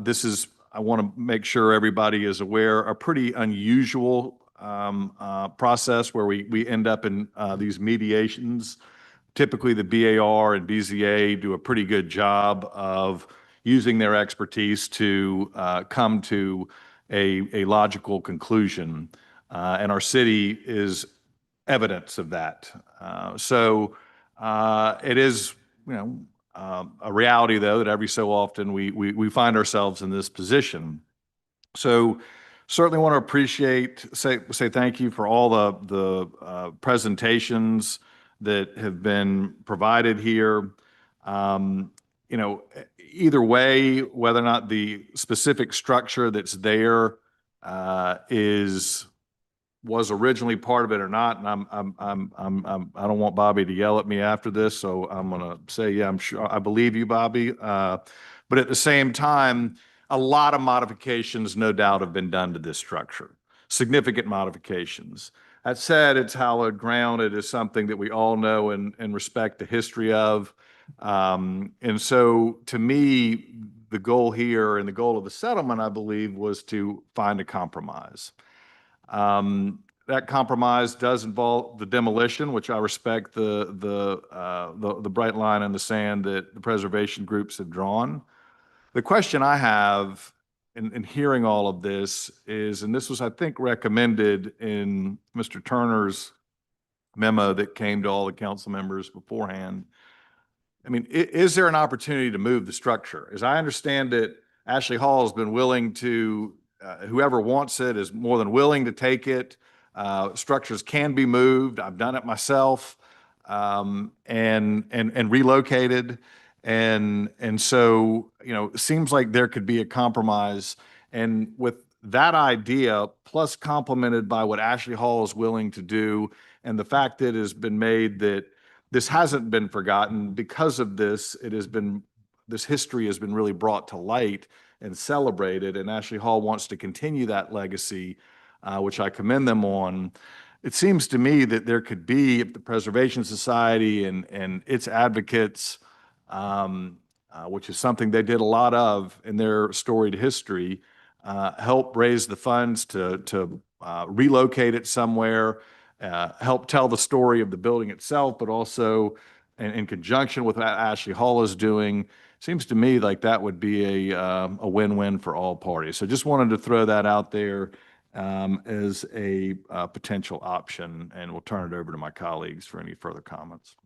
This is, I want to make sure everybody is aware, a pretty unusual process where we end up in these mediations. Typically, the BAR and BZA do a pretty good job of using their expertise to come to a logical conclusion. And our city is evidence of that. So it is, you know, a reality, though, that every so often we find ourselves in this position. So certainly want to appreciate, say thank you for all the presentations that have been provided here. You know, either way, whether or not the specific structure that's there was originally part of it or not, and I don't want Bobby to yell at me after this, so I'm gonna say, yeah, I'm sure, I believe you, Bobby. But at the same time, a lot of modifications, no doubt, have been done to this structure, significant modifications. That said, it's hallowed ground. It is something that we all know and respect the history of. And so to me, the goal here and the goal of the settlement, I believe, was to find a compromise. That compromise does involve the demolition, which I respect the bright line in the sand that the preservation groups have drawn. The question I have in hearing all of this is, and this was, I think, recommended in Mr. Turner's memo that came to all the council members beforehand. I mean, is there an opportunity to move the structure? As I understand it, Ashley Hall has been willing to, whoever wants it is more than willing to take it. Structures can be moved. I've done it myself, and relocated. And so, you know, it seems like there could be a compromise. And with that idea, plus complemented by what Ashley Hall is willing to do, and the fact that it has been made that this hasn't been forgotten because of this, this history has been really brought to light and celebrated, and Ashley Hall wants to continue that legacy, which I commend them on. It seems to me that there could be, if the Preservation Society and its advocates, which is something they did a lot of in their storied history, help raise the funds to relocate it somewhere, help tell the story of the building itself, but also in conjunction with what Ashley Hall is doing. Seems to me like that would be a win-win for all parties. So just wanted to throw that out there as a potential option, and we'll turn it over to my colleagues for any further comments.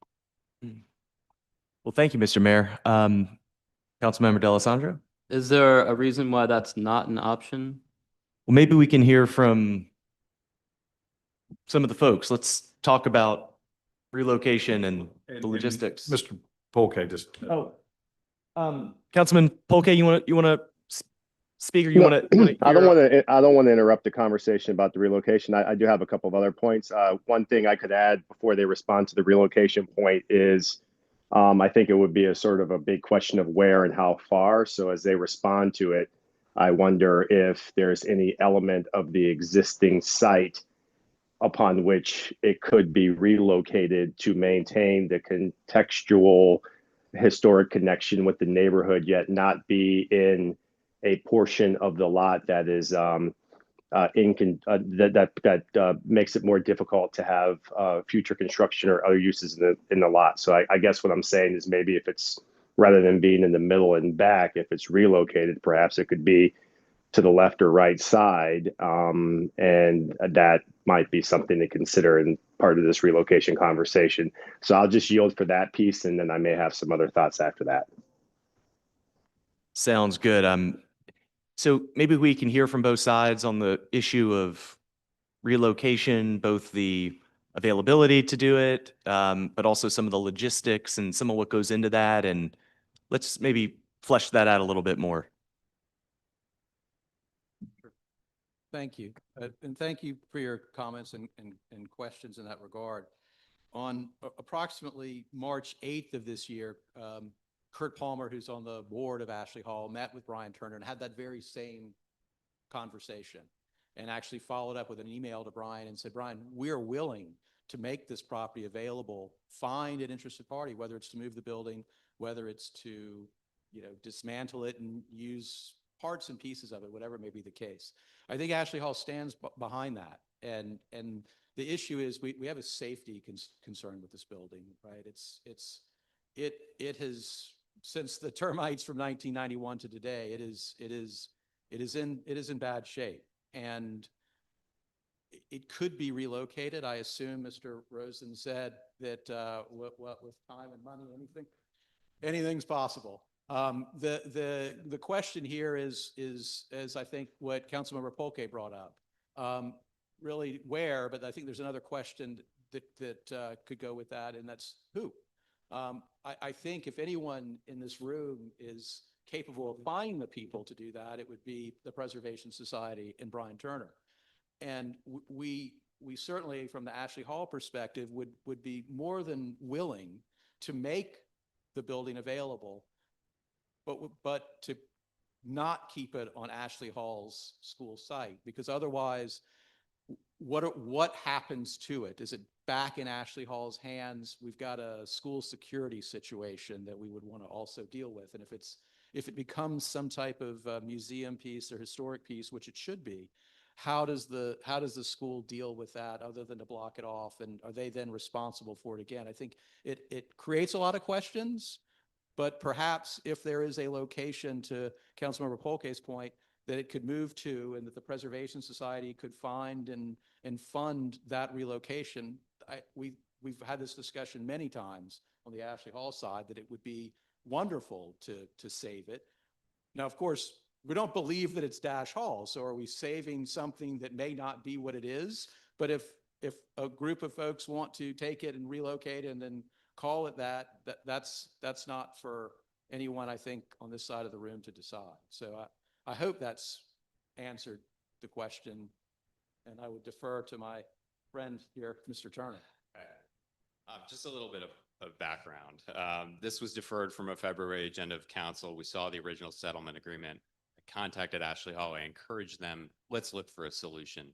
Well, thank you, Mr. Mayor. Councilmember D'Alessandro? Is there a reason why that's not an option? Well, maybe we can hear from some of the folks. Let's talk about relocation and the logistics. Mr. Polk, just. Councilman Polk, you want to speak, or you No, want to? I don't want to interrupt the conversation about the relocation. I do have a couple of other points. One thing I could add before they respond to the relocation point is, I think it would be a sort of a big question of where and how far. So as they respond to it, I wonder if there's any element of the existing site upon which it could be relocated to maintain the contextual historic connection with the neighborhood, yet not be in a portion of the lot that is that makes it more difficult to have future construction or other uses in the lot. So I guess what I'm saying is, maybe if it's, rather than being in the middle and back, if it's relocated, perhaps it could be to the left or right side, and that might be something to consider in part of this relocation conversation. So I'll just yield for that piece, and then I may have some other thoughts after that. Sounds good. So maybe we can hear from both sides on the issue of relocation, both the availability to do it, but also some of the logistics and some of what goes into that. And let's maybe flesh that out a little bit more. Thank you. And thank you for your comments and questions in that regard. On approximately March 8th of this year, Kurt Palmer, who's on the board of Ashley Hall, met with Brian Turner and had that very same conversation, and actually followed up with an email to Brian and said, Brian, we're willing to make this property available, find an interested party, whether it's to move the building, whether it's to, dismantle it and use parts and pieces of it, whatever may be the case. I think Ashley Hall stands behind that. And the issue is we have a safety concern with this building, right? It has, since the termites from 1991 to today, it is in bad shape, and it could be relocated. I assume Mr. Rosen said that with time and money, anything's possible. The question here is as I think what Councilmember Polke brought up, really where, but I think there's another question that could go with that, and that's who. I think if anyone in this room is capable of finding the people to do that, it would be the Preservation Society and Brian Turner. And we certainly, from the Ashley Hall perspective, would be more than willing to make the building available, but to not keep it on Ashley Hall's school site, because otherwise, what happens to it? Is it back in Ashley Hall's hands? We've got a school security situation that we would want to also deal with, and if it becomes some type of museum piece or historic piece, which it should be, how does the school deal with that other than to block it off? And are they then responsible for it again? I think it creates a lot of questions, but perhaps if there is a location, to Councilmember Polke's point, that it could move to, and that the Preservation Society could find and fund that relocation. We've had this discussion many times on the Ashley Hall side, that it would be wonderful to save it. Now, of course, we don't believe that it's Dash Hall, so are we saving something that may not be what it is? But if a group of folks want to take it and relocate and then call it that's not for anyone, I think, on this side of the room to decide. So I hope that's answered the question, and I would defer to my friend here, Mr. Turner. Just a little bit of background. This was deferred from a February agenda of council. We saw the original settlement agreement. I contacted Ashley Hall. I encouraged them, let's look for a solution.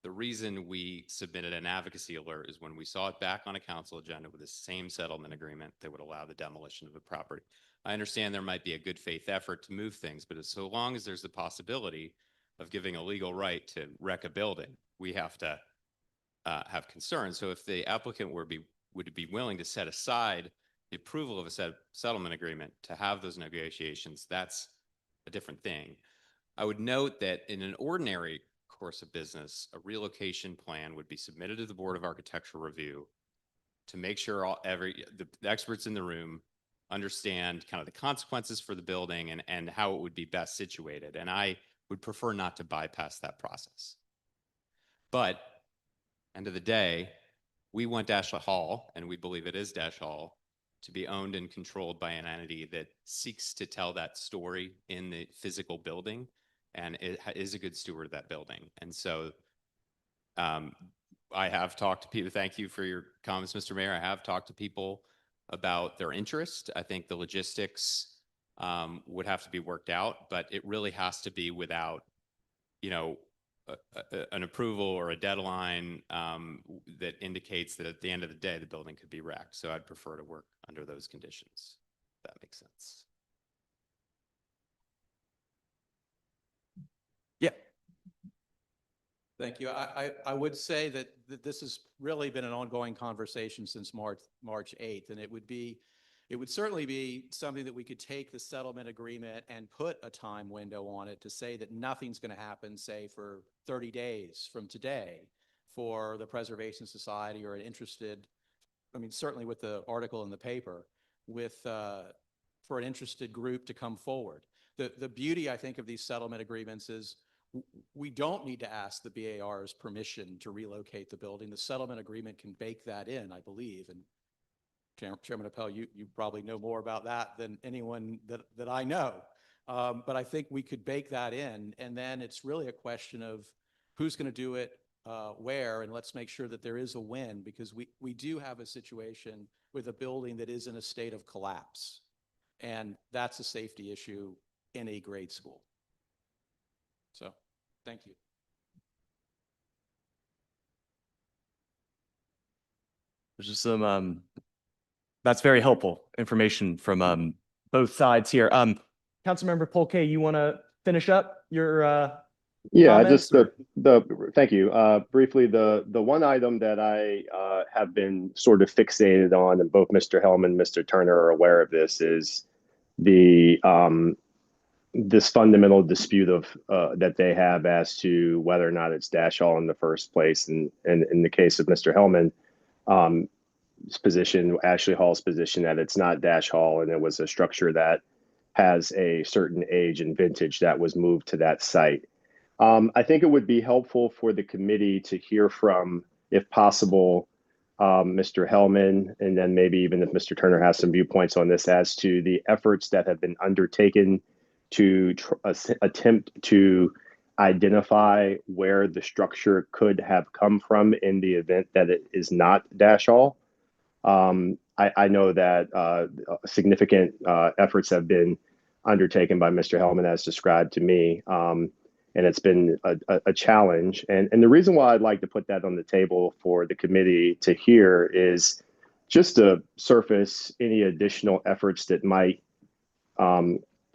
The reason we submitted an advocacy alert is when we saw it back on a council agenda with the same settlement agreement that would allow the demolition of the property. I understand there might be a good faith effort to move things, but so long as there's the possibility of giving a legal right to wreck a building, we have to have concerns. So if the applicant would be willing to set aside the approval of a settlement agreement to have those negotiations, that's a different thing. I would note that in an ordinary course of business, a relocation plan would be submitted to the Board of Architectural Review to make sure the experts in the room understand kind of the consequences for the building and how it would be best situated. And I would prefer not to bypass that process. But end of the day, we want Dash Hall, and we believe it is Dash Hall, to be owned and controlled by an entity that seeks to tell that story in the physical building, and it is a good steward of that building. And so I have talked to people. Thank you for your comments, Mr. Mayor. I have talked to people about their interest. I think the logistics would have to be worked out, but it really has to be without, an approval or a deadline that indicates that at the end of the day, the building could be wrecked. So I'd prefer to work under those conditions. If that makes sense. Yeah. Thank you. I would say that this has really been an ongoing conversation since March 8th, and it would certainly be something that we could take the settlement agreement and put a time window on it to say that nothing's going to happen, say, for 30 days from today for the Preservation Society or an interested, certainly with the article in the paper, for an interested group to come forward. The beauty, I think, of these settlement agreements is we don't need to ask the BAR's permission to relocate the building. The settlement agreement can bake that in, I believe. And Chairman Appel, you probably know more about that than anyone that I know. But I think we could bake that in, and then it's really a question of who's going to do it, where, and let's make sure that there is a win, because we do have a situation with a building that is in a state of collapse, and that's a safety issue in a grade school. So, thank you. There's just some, that's very helpful information from both sides here. Councilmember Polke, you want to finish up your Yeah, comments, just thank you. Briefly, the one item that I have been sort of fixated on, and both Mr. Hellman and Mr. Turner are aware of this, is this fundamental dispute of that they have as to whether or not it's Dash Hall in the first place. And in the case of Mr. Hellman, position, Ashley Hall's position, that it's not Dash Hall, and it was a structure that has a certain age and vintage that was moved to that site. I think it would be helpful for the committee to hear from, if possible, Mr. Hellman, and then maybe even if Mr. Turner has some viewpoints on this as to the efforts that have been undertaken to attempt to identify where the structure could have come from in the event that it is not Dash Hall. I know that significant efforts have been undertaken by Mr. Hellman as described to me. And it's been a challenge. And the reason why I'd like to put that on the table for the committee to hear is just to surface any additional efforts that might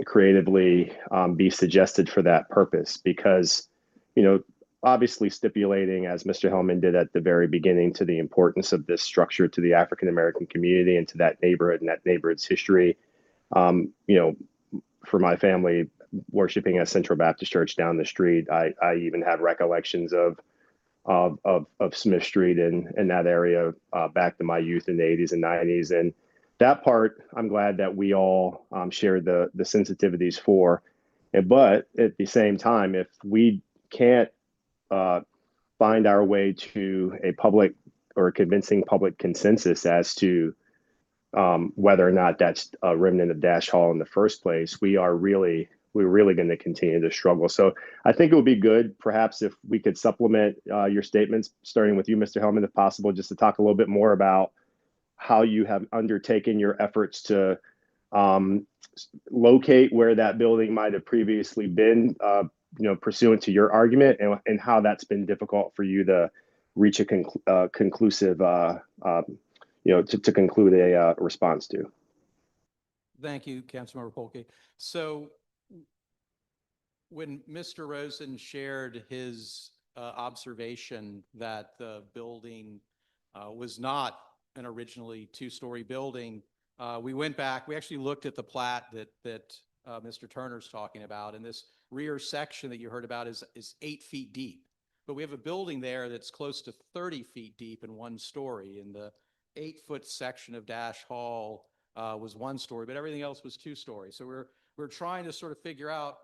creatively be suggested for that purpose. Because, you know, obviously stipulating, as Mr. Hellman did at the very beginning, to the importance of this structure to the African-American community and to that neighborhood and that neighborhood's history. You know, for my family, worshiping at Central Baptist Church down the street, I even have recollections of Smith Street in that area back to my youth in the 80s and 90s. And that part, I'm glad that we all share the sensitivities for. But at the same time, if we can't find our way to a public or a convincing public consensus as to whether or not that's a remnant of Dash Hall in the first place, we're really going to continue to struggle. So I think it would be good, perhaps, if we could supplement your statements, starting with you, Mr. Hellman, if possible, just to talk a little bit more about how you have undertaken your efforts to locate where that building might have previously been, you know, pursuant to your argument, and how that's been difficult for you to reach a conclusive, you know, to conclude a response to. Thank you, Councilmember Polke. So when Mr. Rosen shared his observation that the building was not an originally two-story building, we went back, we actually looked at the plat that Mr. Turner's talking about, and this rear section that you heard about is 8 feet deep. But we have a building there that's close to 30 feet deep and 1 story, and the 8-foot section of Dash Hall was 1 story, but everything else was 2 stories. So we're trying to sort of figure out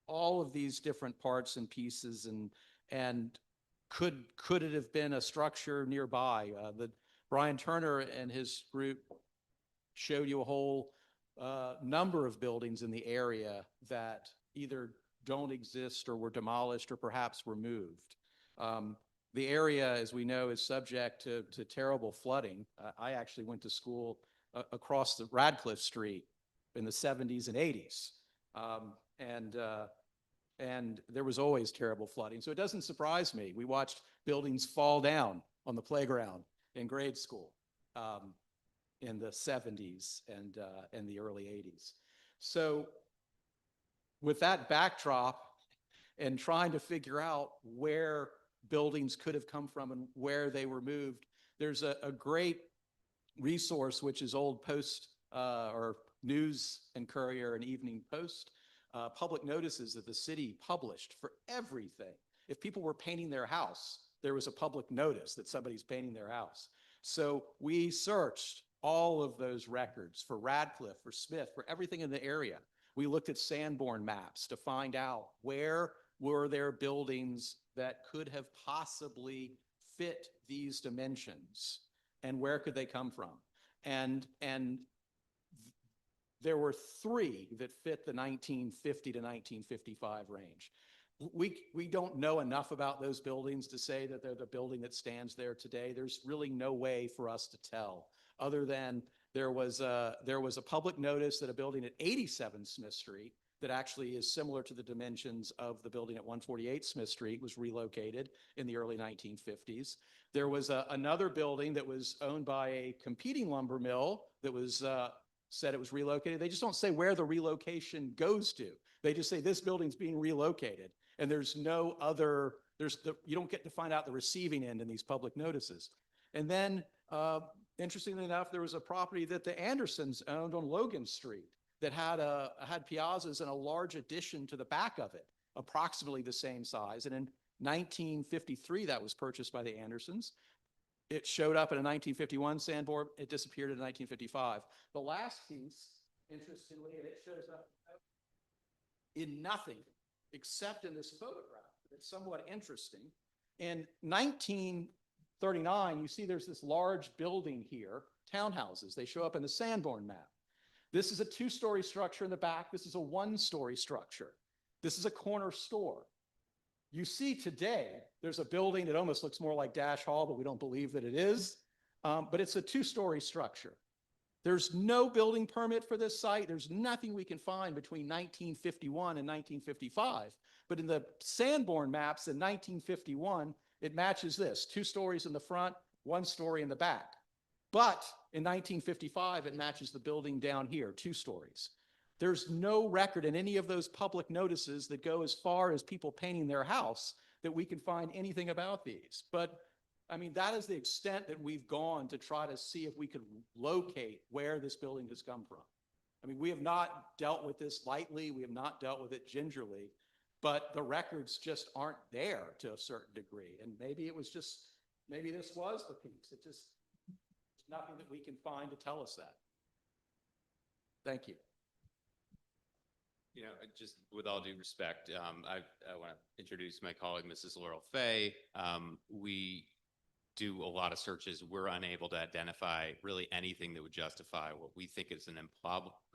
all of these different parts and pieces, and could it have been a structure nearby? Brian Turner and his group showed you a whole number of buildings in the area that either don't exist or were demolished or perhaps were moved. The area, as we know, is subject to terrible flooding. I actually went to school across the Radcliffe Street in the 70s and 80s. And there was always terrible flooding. So it doesn't surprise me. We watched buildings fall down on the playground in grade school in the 70s and the early 80s. So with that backdrop and trying to figure out where buildings could have come from and where they were moved, there's a great resource, which is old Post or News and Courier and Evening Post public notices that the city published for everything. If people were painting their house, there was a public notice that somebody's painting their house. So we searched all of those records for Radcliffe, for Smith, for everything in the area. We looked at Sanborn maps to find out where were there buildings that could have possibly fit these dimensions and where could they come from. And there were 3 that fit the 1950 to 1955 range. We don't know enough about those buildings to say that they're the building that stands there today. There's really no way for us to tell, other than there was a public notice that a building at 87 Smith Street that actually is similar to the dimensions of the building at 148 Smith Street was relocated in the early 1950s. There was another building that was owned by a competing lumber mill that was said it was relocated. They just don't say where the relocation goes to. They just say this building's being relocated. And there's no other, you don't get to find out the receiving end in these public notices. And then, interestingly enough, there was a property that the Andersons owned on Logan Street that had piazzas and a large addition to the back of it, approximately the same size. And in 1953, that was purchased by the Andersons. It showed up in a 1951 Sanborn. It disappeared in 1955. The last piece, interestingly, and it shows up in nothing except in this photograph. It's somewhat interesting. In 39, you see there's this large building here, townhouses. They show up in the Sanborn map. This is a 2-story structure in the back. This is a 1-story structure. This is a corner store. You see today, there's a building that almost looks more like Dash Hall, but we don't believe that it is. But it's a 2-story structure. There's no building permit for this site. There's nothing we can find between 1951 and 1955. But in the Sanborn maps in 1951, it matches this: 2 stories in the front, 1 story in the back. But in 1955, it matches the building down here, 2 stories. There's no record in any of those public notices that go as far as people painting their house that we can find anything about these. But I mean, that is the extent that we've gone to try to see if we could locate where this building has come from. I mean, we have not dealt with this lightly. We have not dealt with it gingerly, but the records just aren't there to a certain degree. And maybe it was just, maybe this was the piece. It just, there's nothing that we can find to tell us that. Thank you. You know, just with all due respect, I want to introduce my colleague, Mrs. Laurel Fay. We do a lot of searches. We're unable to identify really anything that would justify what we think is an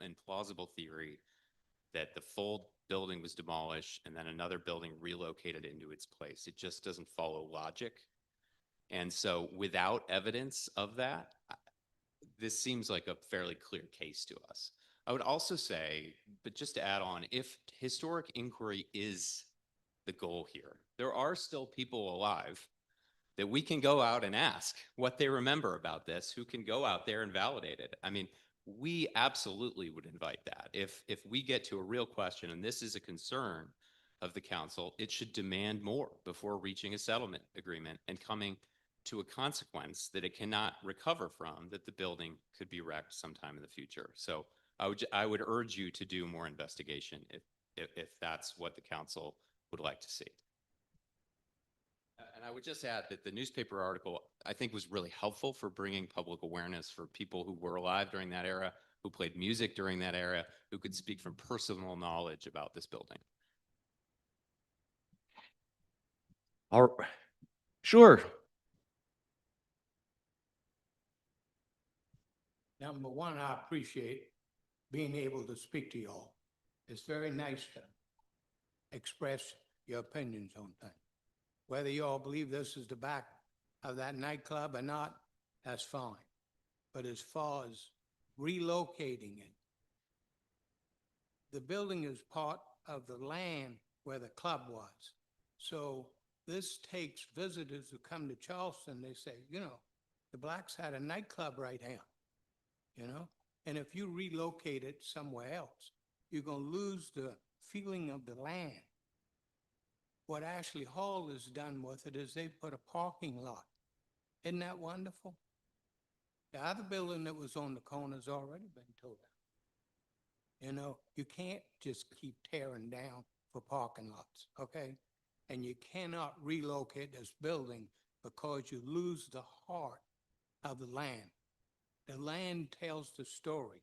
implausible theory that the full building was demolished and then another building relocated into its place. It just doesn't follow logic. And so without evidence of that, this seems like a fairly clear case to us. I would also say, but just to add on, if historic inquiry is the goal here, there are still people alive that we can go out and ask what they remember about this, who can go out there and validate it. I mean, we absolutely would invite that. If we get to a real question, and this is a concern of the council, it should demand more before reaching a settlement agreement and coming to a consequence that it cannot recover from, that the building could be wrecked sometime in the future. So I would urge you to do more investigation if that's what the council would like to see. And I would just add that the newspaper article, I think, was really helpful for bringing public awareness for people who were alive during that era, who played music during that era, who could speak from personal knowledge about this building. Sure. Number one, I appreciate being able to speak to y'all. It's very nice to express your opinions on things. Whether you all believe this is the back of that nightclub or not, that's fine. But as far as relocating it, the building is part of the land where the club was. So this takes visitors who come to Charleston, they say, you know, the Blacks had a nightclub right here, you know? And if you relocate it somewhere else, you're going to lose the feeling of the land. What Ashley Hall has done with it is they put a parking lot. Isn't that wonderful? The other building that was on the corner's already been torn down. You know, you can't just keep tearing down for parking lots, okay? And you cannot relocate this building because you lose the heart of the land. The land tells the story,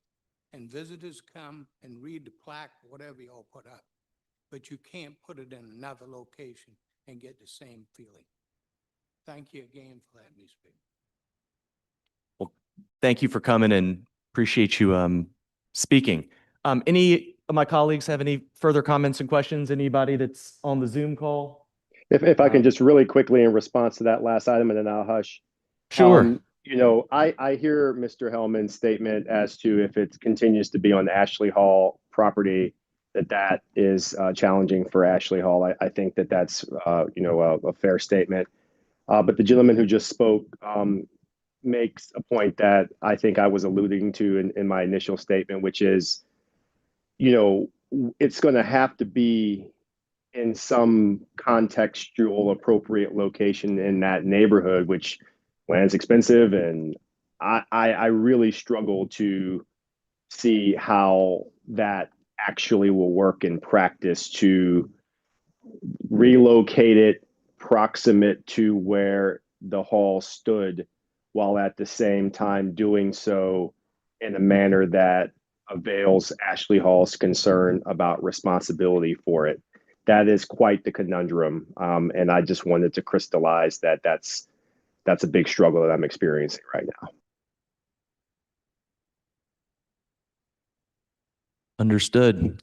and visitors come and read the plaque, whatever y'all put up. But you can't put it in another location and get the same feeling. Thank you again for letting me speak. Well, thank you for coming and appreciate you speaking. Any of my colleagues have any further comments and questions? Anybody that's on the Zoom call? If I can just really quickly in response to that last item, and then I'll hush. Sure. You know, I hear Mr. Hellman's statement as to if it continues to be on the Ashley Hall property, that is challenging for Ashley Hall. I think that that's, you know, a fair statement. But the gentleman who just spoke makes a point that I think I was alluding to in my initial statement, which is, you know, it's going to have to be in some contextual appropriate location in that neighborhood, which land's expensive. And I really struggle to see how that actually will work in practice to relocate it proximate to where the hall stood, while at the same time doing so in a manner that avails Ashley Hall's concern about responsibility for it. That is quite the conundrum. And I just wanted to crystallize that that's that's a big struggle that I'm experiencing right now. Understood.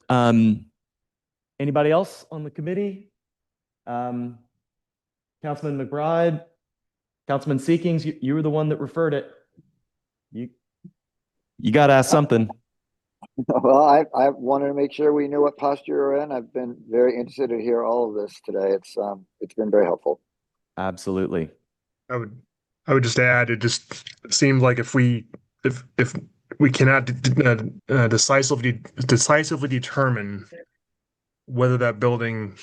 Anybody else on the committee? Councilman McBride, Councilman Seekings, you were the one that referred it. You got to ask something. Well, I wanted to make sure we knew what posture you're in. I've been very interested to hear all of this today. It's been very helpful. Absolutely. I would just add, it just seems like if we cannot decisively determine whether that building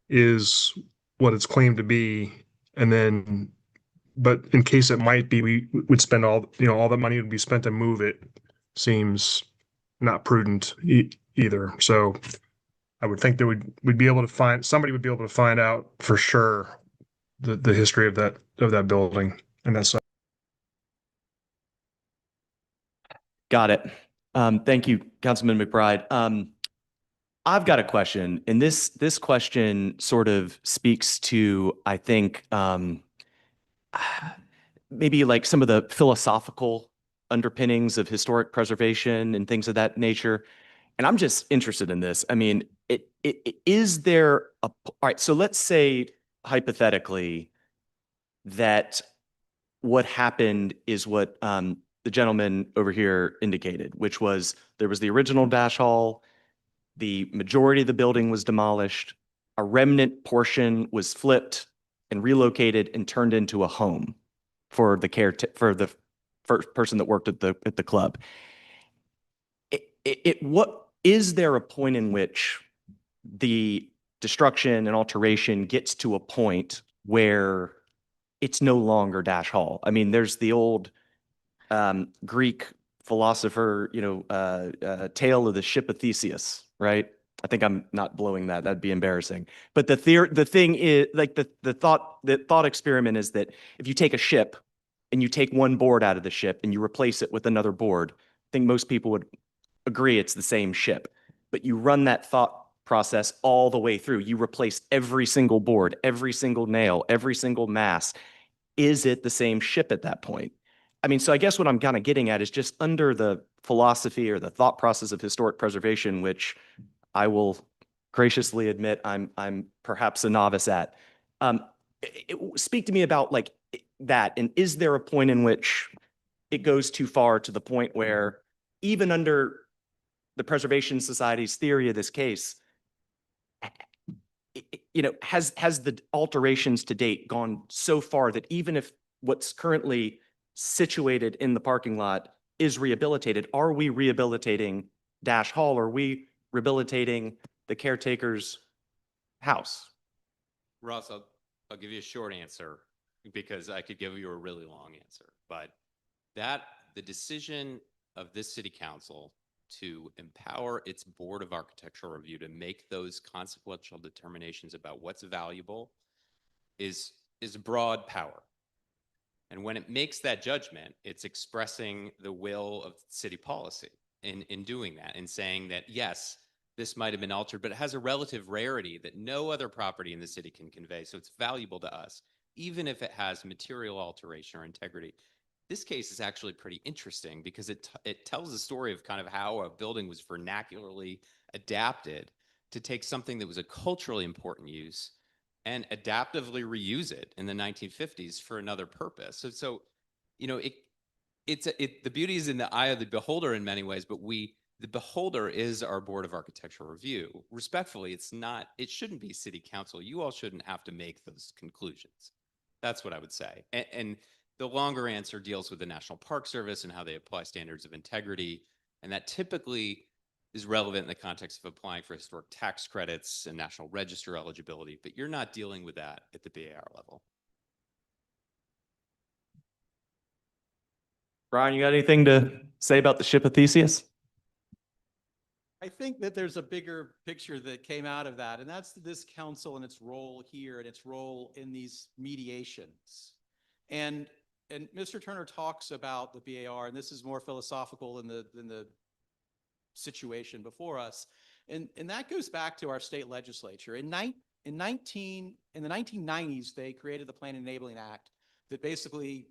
is what it's claimed to be, and then, but in case it might be, we would spend all that money would be spent to move it. Seems not prudent either. So I would think that we'd be able to find, somebody would be able to find out for sure the history of that building. And that's Got it. Thank you, Councilman McBride. I've got a question, and this question sort of speaks to, I think, maybe like some of the philosophical underpinnings of historic preservation and things of that nature. And I'm just interested in this. I mean, is there all right, so let's say hypothetically that what happened is what the gentleman over here indicated, which was there was the original dash hall, the majority of the building was demolished, a remnant portion was flipped and relocated and turned into a home for the first person that worked at the club. What is there a point in which the destruction and alteration gets to a point where it's no longer dash hall? I mean, there's the old Greek philosopher, tale of the ship of Theseus, right? I think I'm not blowing that. That'd be embarrassing. But the thing is, like the thought experiment is that if you take a ship and you take one board out of the ship and you replace it with another board, I think most people would agree it's the same ship. But you run that thought process all the way through. You replace every single board, every single nail, every single mast. Is it the same ship at that point? I mean, so I guess what I'm kind of getting at is just under the philosophy or the thought process of historic preservation, which I will graciously admit I'm perhaps a novice at. Speak to me about like that. And is there a point in which it goes too far to the point where even under the Preservation Society's theory of this case, has the alterations to date gone so far that even if what's currently situated in the parking lot is rehabilitated, are we rehabilitating Dash Hall? Are we rehabilitating the caretaker's house? Russ, I'll give you a short answer because I could give you a really long answer. But the decision of this city council to empower its board of architectural review to make those consequential determinations about what's valuable is broad power. And when it makes that judgment, it's expressing the will of city policy in doing that and saying that, yes, this might have been altered, but it has a relative rarity that no other property in the city can convey. So it's valuable to us, even if it has material alteration or integrity. This case is actually pretty interesting because it tells the story of kind of how a building was vernacularly adapted to take something that was a culturally important use and adaptively reuse it in the 1950s for another purpose. So the beauty is in the eye of the beholder in many ways, but the beholder is our board of architectural review. Respectfully, it shouldn't be city council. You all shouldn't have to make those conclusions. That's what I would say. And the longer answer deals with the National Park Service and how they apply standards of integrity. And that typically is relevant in the context of applying for historic tax credits and National Register eligibility, but you're not dealing with that at the BAR level. Brian, you got anything to say about the ship of Theseus? I think that there's a bigger picture that came out of that, and that's this council and its role here and its role in these mediations. And Mr. Turner talks about the BAR, and this is more philosophical than the situation before us. And that goes back to our state legislature. In the 1990s, they created the Plan Enabling Act that basically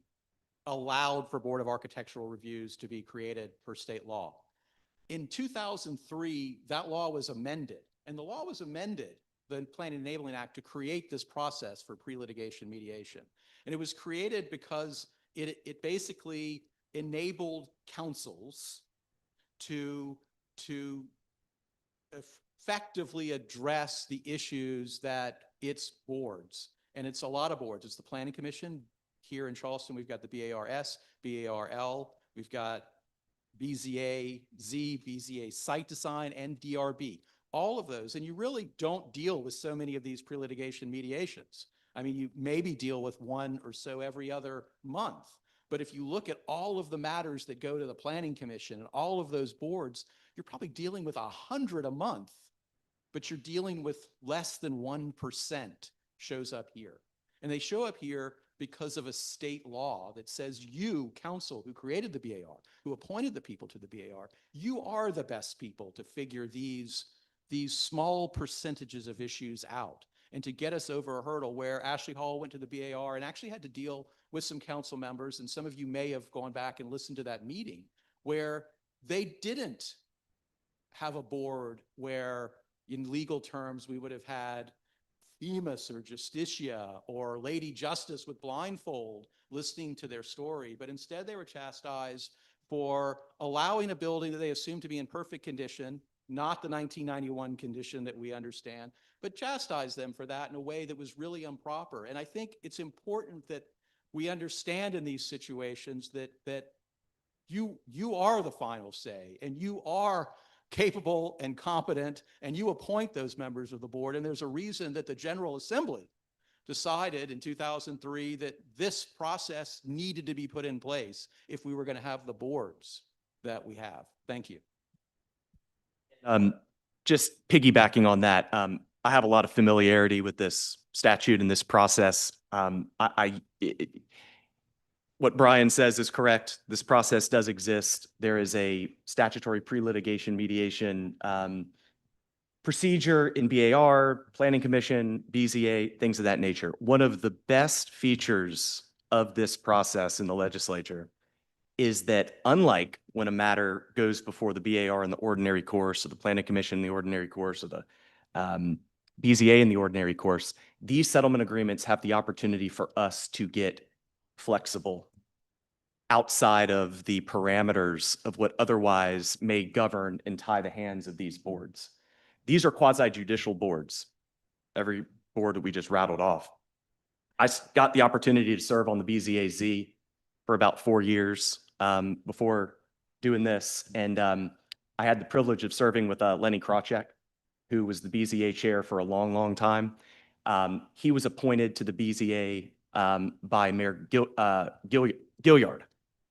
allowed for Board of Architectural Reviews to be created per state law. In 2003, that law was amended, and the law was amended, the Planning and Enabling Act, to create this process for pre-litigation mediation. And it was created because it basically enabled councils to effectively address the issues that its boards, and it's a lot of boards. It's the Planning Commission. Here in Charleston, we've got the BARS, BARL, we've got BZA-Z, BZA Site Design, and DRB. All of those, and you really don't deal with so many of these pre-litigation mediations. I mean, you maybe deal with one or so every other month. But if you look at all of the matters that go to the Planning Commission and all of those boards, you're probably dealing with 100 a month, but you're dealing with less than 1% shows up here. And they show up here because of a state law that says you, council, who created the BAR, who appointed the people to the BAR, you are the best people to figure these small percentages of issues out and to get us over a hurdle where Ashley Hall went to the BAR and actually had to deal with some council members, and some of you may have gone back and listened to that meeting, where they didn't have a board where in legal terms we would have had Themis or Justitia or Lady Justice with blindfold listening to their story, but instead they were chastised for allowing a building that they assumed to be in perfect condition, not the 1991 condition that we understand, but chastised them for that in a way that was really improper. And I think it's important that we understand in these situations that you are the final say, and you are capable and competent, and you appoint those members of the board. And there's a reason that the General Assembly decided in 2003 that this process needed to be put in place if we were going to have the boards that we have. Thank you. Just piggybacking on that, I have a lot of familiarity with this statute and this process. What Brian says is correct. This process does exist. There is a statutory pre-litigation mediation procedure in BAR, Planning Commission, BZA, things of that nature. One of the best features of this process in the legislature is that unlike when a matter goes before the BAR in the ordinary course, or the Planning Commission in the ordinary course, or the BZA in the ordinary course, these settlement agreements have the opportunity for us to get flexible outside of the parameters of what otherwise may govern and tie the hands of these boards. These are quasi-judicial boards, every board that we just rattled off. I got the opportunity to serve on the BZA-Z for about 4 years before doing this. And I had the privilege of serving with Lenny Krawcheck, who was the BZA chair for a long, long time. He was appointed to the BZA by Mayor Gilliard.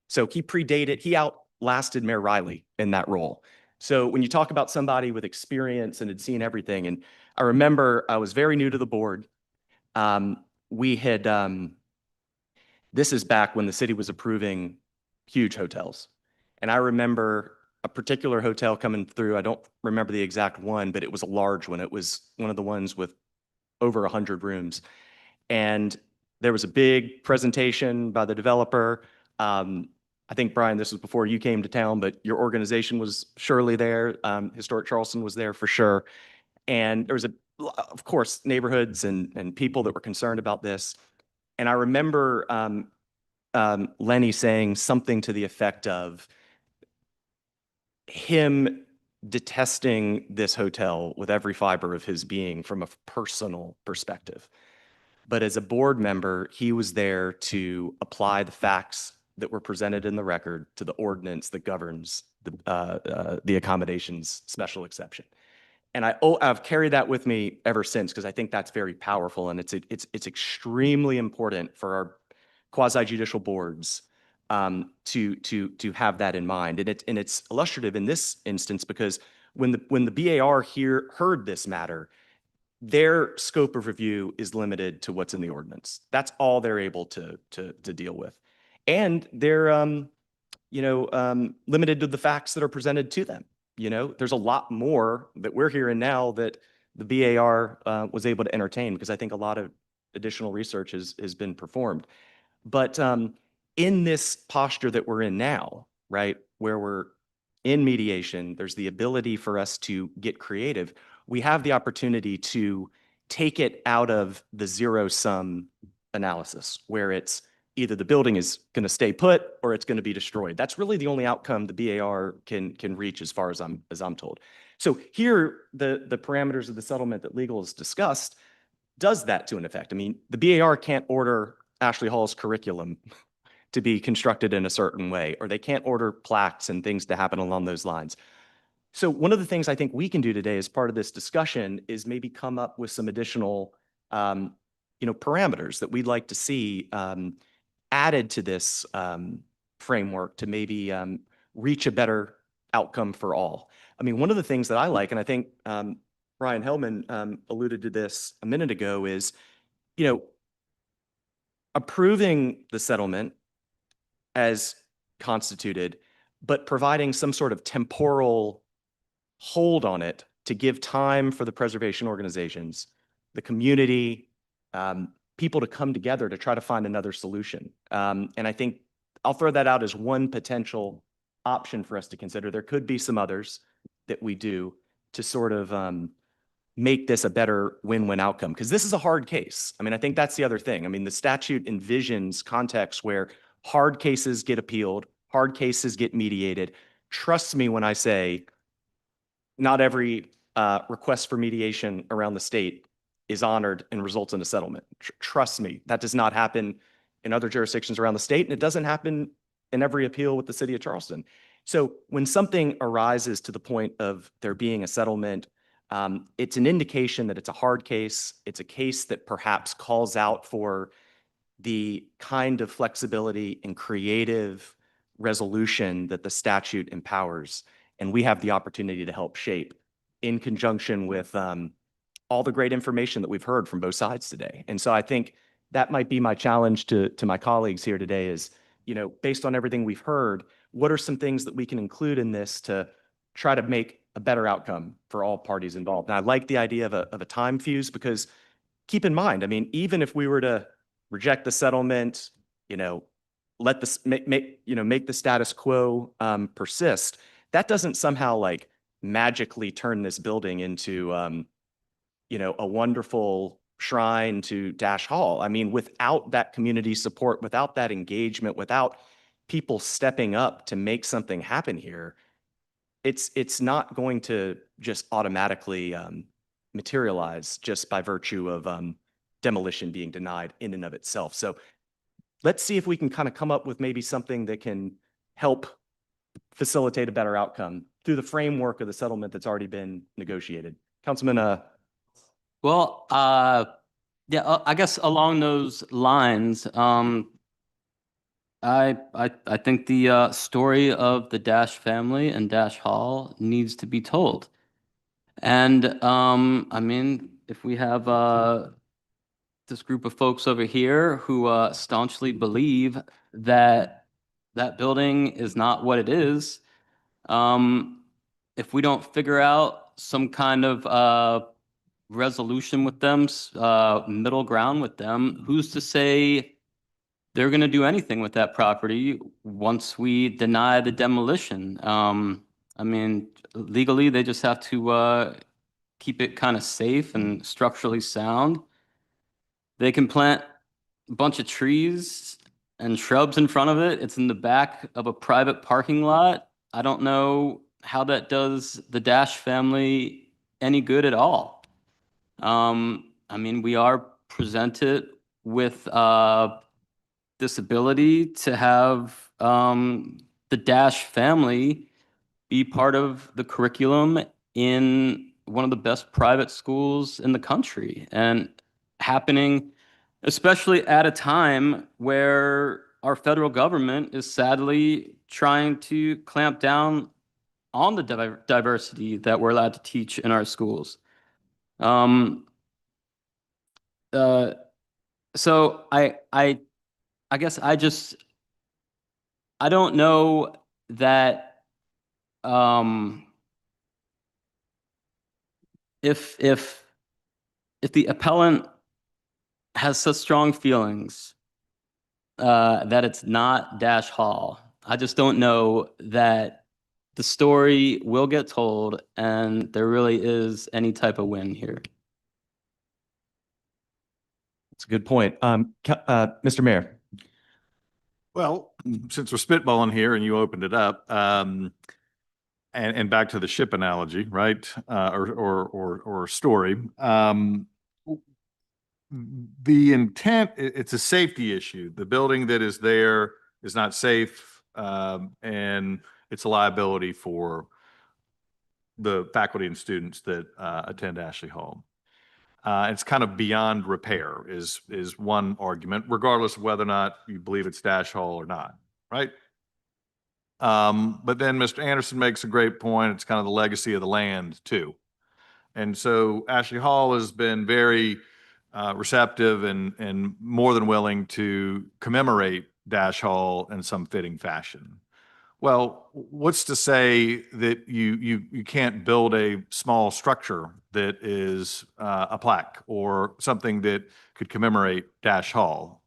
So he predated, he outlasted Mayor Riley in that role. So when you talk about somebody with experience and had seen everything, and I remember I was very new to the board. We had, this is back when the city was approving huge hotels. And I remember a particular hotel coming through. I don't remember the exact one, but it was a large one. It was one of the ones with over 100 rooms. And there was a big presentation by the developer. I think, Brian, this was before you came to town, but your organization was surely there. Historic Charleston was there for sure. And there was, of course, neighborhoods and people that were concerned about this. And I remember Lenny saying something to the effect of him detesting this hotel with every fiber of his being from a personal perspective. But as a board member, he was there to apply the facts that were presented in the record to the ordinance that governs the accommodations special exception. And I've carried that with me ever since, because I think that's very powerful, and it's extremely important for our quasi-judicial boards to have that in mind. And it's illustrative in this instance because when the BAR heard this matter, their scope of review is limited to what's in the ordinance. That's all they're able to deal with. And they're limited to the facts that are presented to them. There's a lot more that we're hearing now that the BAR was able to entertain, because I think a lot of additional research has been performed. But in this posture that we're in now, right, where we're in mediation, there's the ability for us to get creative. We have the opportunity to take it out of the zero-sum analysis, where it's either the building is going to stay put or it's going to be destroyed. That's really the only outcome the BAR can reach, as far as I'm told. So here, the parameters of the settlement that legal has discussed does that to an effect. I mean, the BAR can't order Ashley Hall's curriculum to be constructed in a certain way, or they can't order plaques and things to happen along those lines. So one of the things I think we can do today as part of this discussion is maybe come up with some additional, parameters that we'd like to see added to this framework to maybe reach a better outcome for all. I mean, one of the things that I like, and I think Brian Hellman alluded to this a minute ago, is, approving the settlement as constituted, but providing some sort of temporal hold on it to give time for the preservation organizations, the community, people to come together to try to find another solution. And I think I'll throw that out as one potential option for us to consider. There could be some others that we do to sort of make this a better win-win outcome, because this is a hard case. I mean, I think that's the other thing. I mean, the statute envisions contexts where hard cases get appealed, hard cases get mediated. Trust me when I say not every request for mediation around the state is honored and results in a settlement. Trust me, that does not happen in other jurisdictions around the state, and it doesn't happen in every appeal with the city of Charleston. So when something arises to the point of there being a settlement, it's an indication that it's a hard case. It's a case that perhaps calls out for the kind of flexibility and creative resolution that the statute empowers. And we have the opportunity to help shape in conjunction with all the great information that we've heard from both sides today. And so I think that might be my challenge to my colleagues here today is, based on everything we've heard, what are some things that we can include in this to try to make a better outcome for all parties involved? And I like the idea of a time fuse, because keep in mind, I mean, even if we were to reject the settlement, let this make the status quo persist, that doesn't somehow like magically turn this building into a wonderful shrine to Dash Hall. I mean, without that community support, without that engagement, without people stepping up to make something happen here, it's not going to just automatically materialize just by virtue of demolition being denied in and of itself. So let's see if we can kind of come up with maybe something that can help facilitate a better outcome through the framework of the settlement that's already been negotiated. Councilman, Well, yeah, I guess along those lines, I think the story of the Dash family and Dash Hall needs to be told. And I mean, if we have this group of folks over here who staunchly believe that that building is not what it is, if we don't figure out some kind of resolution with them, middle ground with them, who's to say they're going to do anything with that property once we deny the demolition? I mean, legally, they just have to keep it kind of safe and structurally sound. They can plant a bunch of trees and shrubs in front of it. It's in the back of a private parking lot. I don't know how that does the Dash family any good at all. I mean, we are presented with this ability to have the Dash family be part of the curriculum in one of the best private schools in the country, and happening especially at a time where our federal government is sadly trying to clamp down on the diversity that we're allowed to teach in our schools. So I guess I don't know that if the appellant has such strong feelings that it's not Dash Hall. I just don't know that the story will get told and there really is any type of win here. That's a good point. Mr. Mayor. Well, since we're spitballing here and you opened it up, and back to the ship analogy, right? Or story. The intent, it's a safety issue. The building that is there is not safe, and it's a liability for the faculty and students that attend Ashley Hall. It's kind of beyond repair is one argument, regardless of whether or not you believe it's Dash Hall or not, right? But then Mr. Anderson makes a great point. It's kind of the legacy of the land too. And so Ashley Hall has been very receptive and more than willing to commemorate Dash Hall in some fitting fashion. Well, what's to say that you can't build a small structure that is a plaque or something that could commemorate Dash Hall,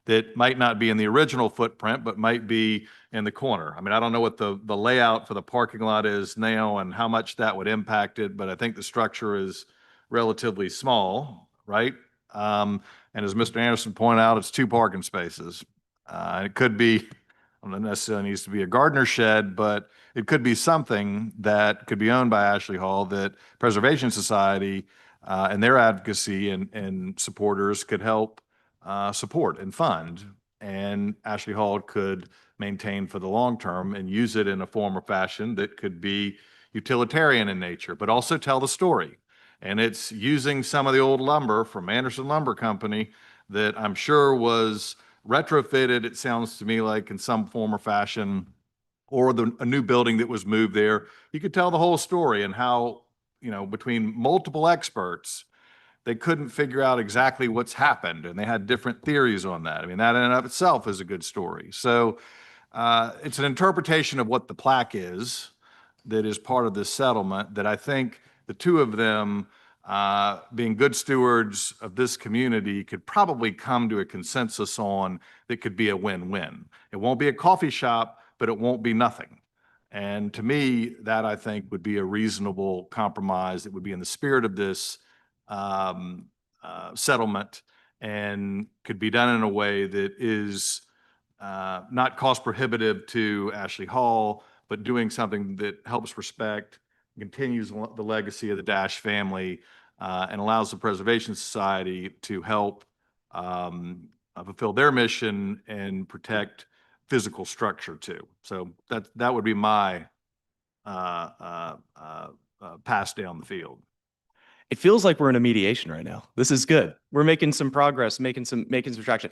that might not be in the original footprint, but might be in the corner. I mean, I don't know what the layout for the parking lot is now and how much that would impact it, but I think the structure is relatively small, right? And as Mr. Anderson pointed out, it's 2 parking spaces. It could be, I don't necessarily needs to be a gardener shed, but it could be something that could be owned by Ashley Hall that Preservation Society and their advocacy and supporters could help support and fund. And Ashley Hall could maintain for the long term and use it in a form or fashion that could be utilitarian in nature, but also tell the story. And it's using some of the old lumber from Anderson Lumber Company that I'm sure was retrofitted, it sounds to me like, in some form or fashion, or a new building that was moved there. You could tell the whole story and how, between multiple experts, they couldn't figure out exactly what's happened, and they had different theories on that. I mean, that in and of itself is a good story. So it's an interpretation of what the plaque is that is part of this settlement that I think the two of them, being good stewards of this community, could probably come to a consensus on that could be a win-win. It won't be a coffee shop, but it won't be nothing. And to me, that I think would be a reasonable compromise that would be in the spirit of this settlement and could be done in a way that is not cost prohibitive to Ashley Hall, but doing something that helps respect, continues the legacy of the Dash family, and allows the Preservation Society to help fulfill their mission and protect physical structure too. So that would be my pass down the field. It feels like we're in a mediation right now. This is good. We're making some progress, making some traction.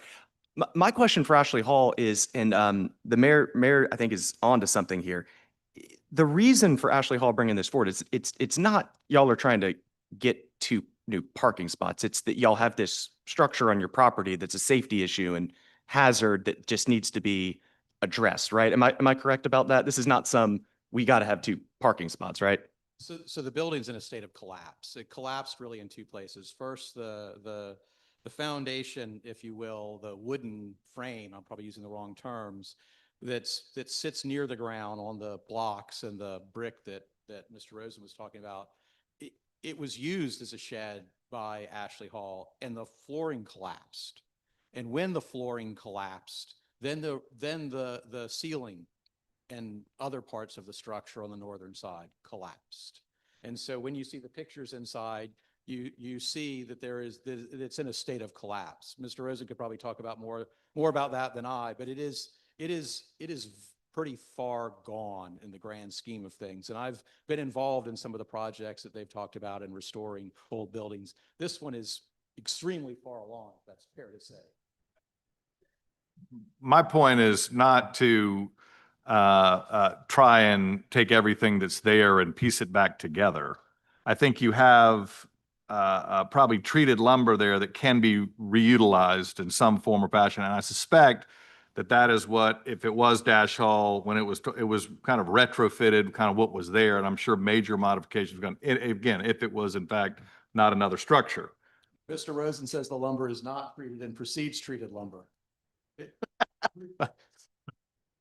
My question for Ashley Hall is, and the mayor I think is onto something here. The reason for Ashley Hall bringing this forward is it's not y'all are trying to get 2 new parking spots. It's that y'all have this structure on your property that's a safety issue and hazard that just needs to be addressed, right? Am I correct about that? This is not we got to have 2 parking spots, right? So the building's in a state of collapse. It collapsed really in 2 places. First, the foundation, if you will, the wooden frame, I'm probably using the wrong terms, that sits near the ground on the blocks and the brick that Mr. Rosen was talking about. It was used as a shed by Ashley Hall, and the flooring collapsed. And when the flooring collapsed, then the ceiling and other parts of the structure on the northern side collapsed. And so when you see the pictures inside, you see that it's in a state of collapse. Mr. Rosen could probably talk about more about that than I, but it is pretty far gone in the grand scheme of things. And I've been involved in some of the projects that they've talked about in restoring old buildings. This one is extremely far along, if that's fair to say. My point is not to try and take everything that's there and piece it back together. I think you have probably treated lumber there that can be reutilized in some form or fashion. And I suspect that is what, if it was Dash Hall, when it was kind of retrofitted, kind of what was there. And I'm sure major modifications going, again, if it was in fact not another structure. Mr. Rosen says the lumber is not treated and precedes treated lumber.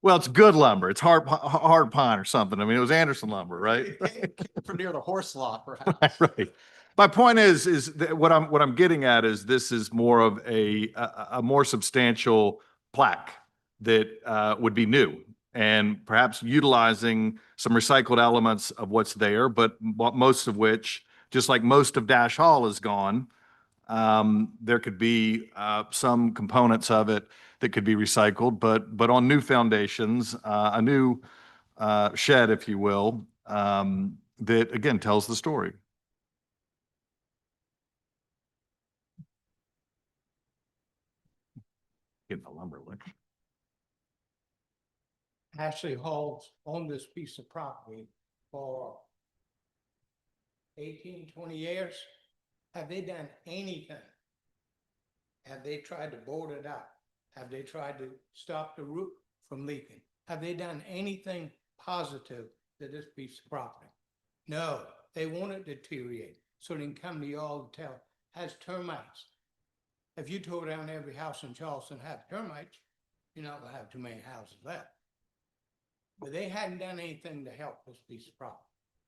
Well, it's good lumber. It's hard pine or something. I mean, it was Anderson lumber, right? From near the horse lot, perhaps. Right. My point is that what I'm getting at is this is more of a more substantial plaque that would be new and perhaps utilizing some recycled elements of what's there, but most of which, just like most of Dash Hall is gone, there could be some components of it that could be recycled, but on new foundations, a new shed, if you will, that again tells the story. Getting the lumber lick. Ashley Hall's owned this piece of property for 18, 20 years. Have they done anything? Have they tried to board it up? Have they tried to stop the roof from leaking? Have they done anything positive to this piece of property? No, they want it to deteriorate, so they can come to y'all and tell, has termites. If you tore down every house in Charleston have termites, you're not gonna have too many houses left. But they hadn't done anything to help this piece of property,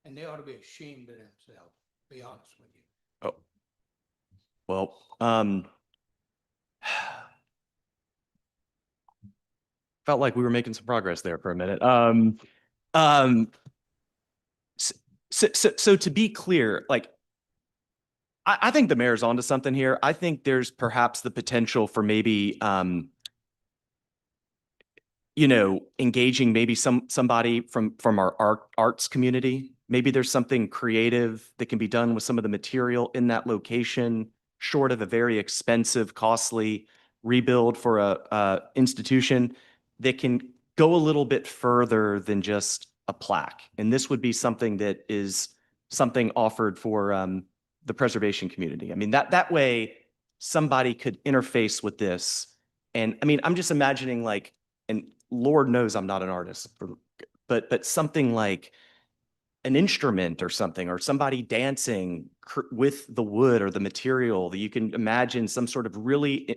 and they ought to be ashamed of themselves, to be honest with you. Oh, well, felt like we were making some progress there for a minute. So to be clear, like, I think the mayor's onto something here. I think there's perhaps the potential for maybe, engaging maybe somebody from our arts community. Maybe there's something creative that can be done with some of the material in that location, short of a very expensive, costly rebuild for a institution that can go a little bit further than just a plaque. And this would be something that is something offered for the preservation community. I mean, that way somebody could interface with this. And I mean, I'm just imagining like, and Lord knows I'm not an artist, but something like an instrument or something, or somebody dancing with the wood or the material, that you can imagine some sort of really,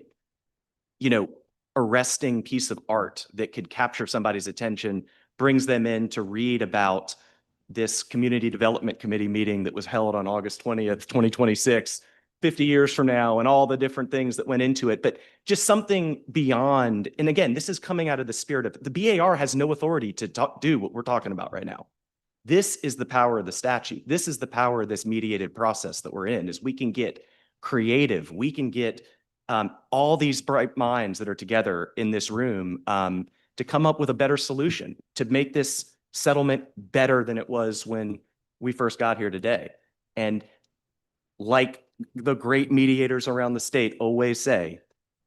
arresting piece of art that could capture somebody's attention, brings them in to read about this Community Development Committee meeting that was held on August 20th, 2026, 50 years from now, and all the different things that went into it. But just something beyond, and again, this is coming out of the spirit of, the BAR has no authority to do what we're talking about right now. This is the power of the statute. This is the power of this mediated process that we're in, is we can get creative. We can get all these bright minds that are together in this room to come up with a better solution, to make this settlement better than it was when we first got here today. And like the great mediators around the state always say,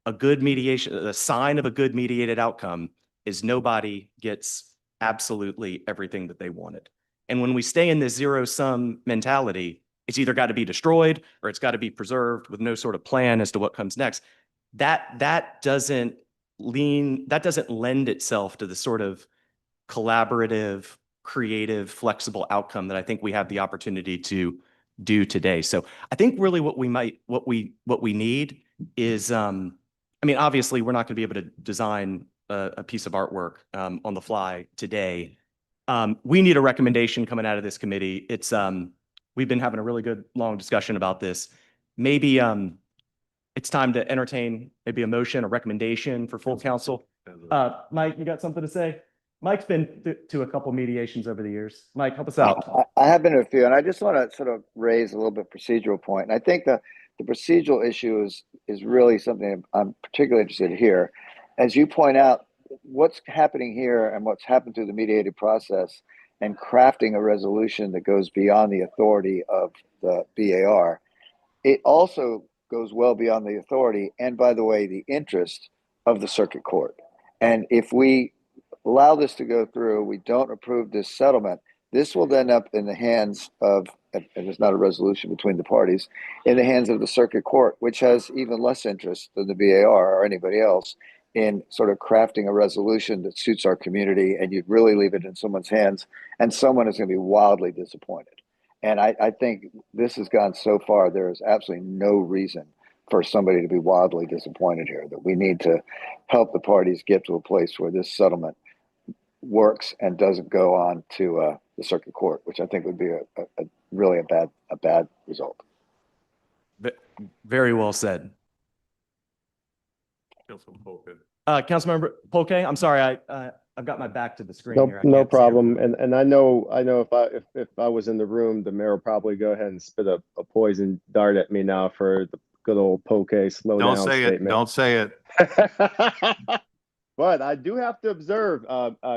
a good mediation, the sign of a good mediated outcome is nobody gets absolutely everything that they wanted. And when we stay in this zero-sum mentality, it's either got to be destroyed or it's got to be preserved with no sort of plan as to what comes next. That doesn't lend itself to the sort of collaborative, creative, flexible outcome that I think we have the opportunity to do today. So I think really what we need is, obviously we're not going to be able to design a piece of artwork on the fly today. We need a recommendation coming out of this committee. It's we've been having a really good long discussion about this. Maybe it's time to entertain maybe a motion, a recommendation for full council. Mike, you got something to say? Mike's been to a couple mediations over the years. Mike, help us out. I have been to a few, and I just want to sort of raise a little bit procedural point. And I think the procedural issue is really something I'm particularly interested in here. As you point out, what's happening here and what's happened through the mediated process and crafting a resolution that goes beyond the authority of the BAR, it also goes well beyond the authority and, by the way, the interest of the circuit court. And if we allow this to go through, we don't approve this settlement, this will then up in the hands of, and there's not a resolution between the parties, in the hands of the circuit court, which has even less interest than the BAR or anybody else in sort of crafting a resolution that suits our community, and you'd really leave it in someone's hands, and someone is going to be wildly disappointed. And I think this has gone so far, there is absolutely no reason for somebody to be wildly disappointed here, that we need to help the parties get to a place where this settlement works and doesn't go on to the circuit court, which I think would be a really a bad result. Very well said. Councilmember Polk, I'm sorry, I've got my back to the screen here. I No can't see problem. everyone. And I know if I was in the room, the mayor would probably go ahead and spit a poison dart at me now for the good old Poke slow Don't down say it. statement. Don't say it. But I do have to observe,